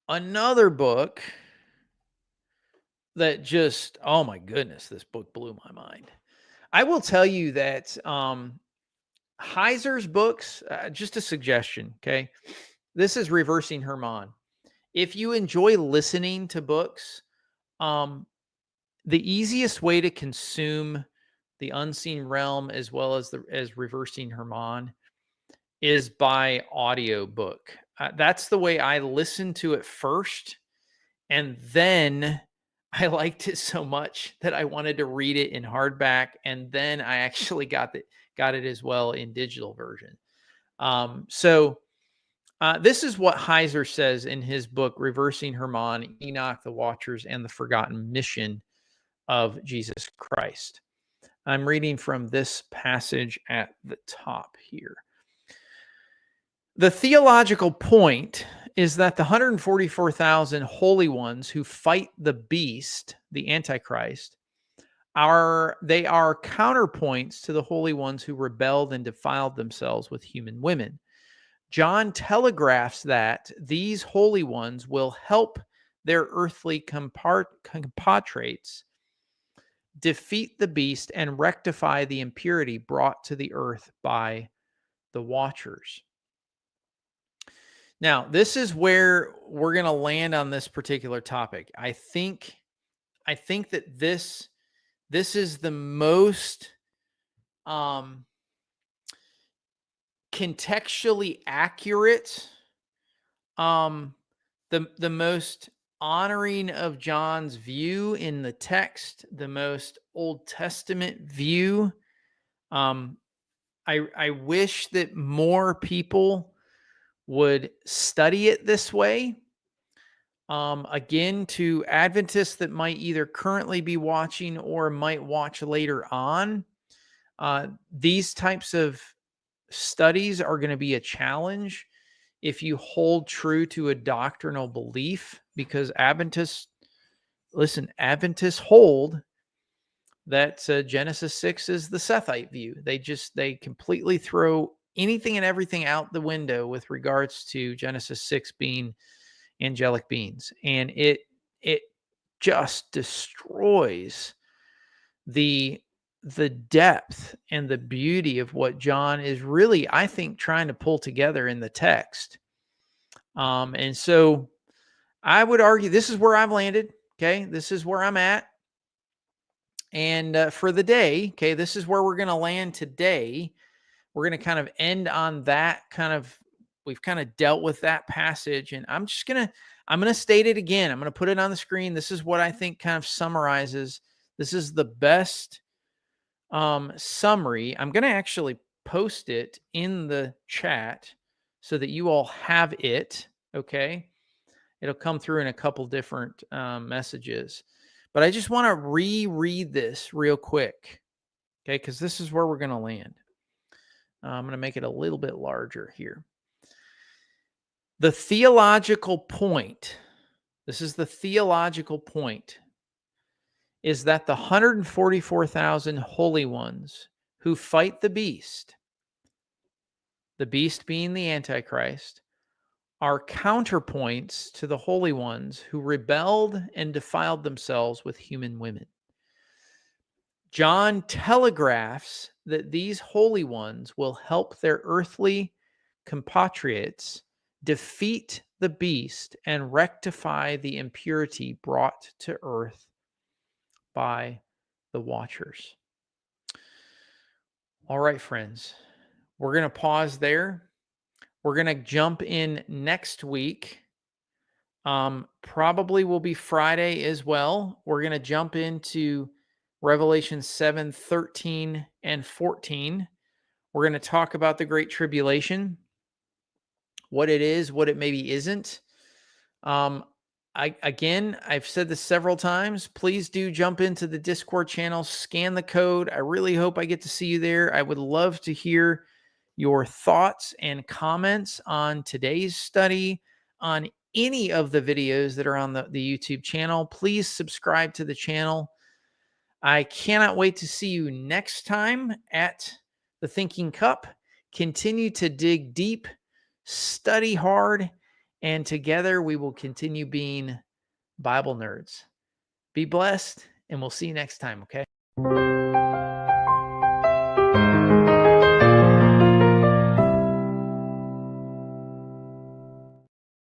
another book that just, oh my goodness, this book blew my mind. I will tell you that Heiser's books, just a suggestion, okay? This is Reversing Herman. If you enjoy listening to books, the easiest way to consume the Unseen Realm as well as Reversing Herman is by audio book. That's the way I listened to it first, and then I liked it so much that I wanted to read it in hardback, and then I actually got it as well in digital version. So this is what Heiser says in his book, Reversing Herman, Enoch, the Watchers, and the Forgotten Mission of Jesus Christ. I'm reading from this passage at the top here. The theological point is that the 144,000 holy ones who fight the beast, the Antichrist, are counterpoints to the holy ones who rebelled and defiled themselves with human women. John telegraphs that these holy ones will help their earthly compatriots defeat the beast, and rectify the impurity brought to the earth by the watchers. Now, this is where we're going to land on this particular topic. I think that this is the most contextually accurate, the most honoring of John's view in the text, the most Old Testament view. I wish that more people would study it this way. Again, to Adventists that might either currently be watching or might watch later on, these types of studies are going to be a challenge if you hold true to a doctrinal belief, because Adventists hold that Genesis 6 is the Sethite view. They completely throw anything and everything out the window with regards to Genesis 6 being angelic beings, and it just destroys the depth and the beauty of what John is really, I think, trying to pull together in the text. And so I would argue this is where I've landed. Okay, this is where I'm at. And for the day, okay, this is where we're going to land today. We're going to kind of end on that we've kind of dealt with that passage, and I'm going to state it again. I'm going to put it on the screen. This is what I think kind of summarizes. This is the best summary. I'm going to actually post it in the chat so that you all have it. Okay. It'll come through in a couple different messages, but I just want to reread this real quick. Okay. Because this is where we're going to land. I'm going to make it a little bit larger here. The theological point, this is the theological point, is that the 144,000 holy ones who fight the beast being the Antichrist, are counterpoints to the holy ones who rebelled and defiled themselves with human women. John telegraphs that these holy ones will help their earthly compatriots defeat the beast and rectify the impurity brought to earth by the watchers. All right, friends, we're going to pause there. We're going to jump in next week. Probably will be Friday as well. We're going to jump into Revelation 7, 13, and 14. We're going to talk about the Great Tribulation, what it is, what it maybe isn't. I've said this several times. Please do jump into the Discord channel, scan the code. I really hope I get to see you there. I would love to hear your thoughts and comments on today's study, on any of the videos that are on the YouTube channel. Please subscribe to the channel. I cannot wait to see you next time at the Thinking Cup. Continue to dig deep, study hard, and together we will continue being Bible nerds. Be blessed, and we'll see you next time, okay?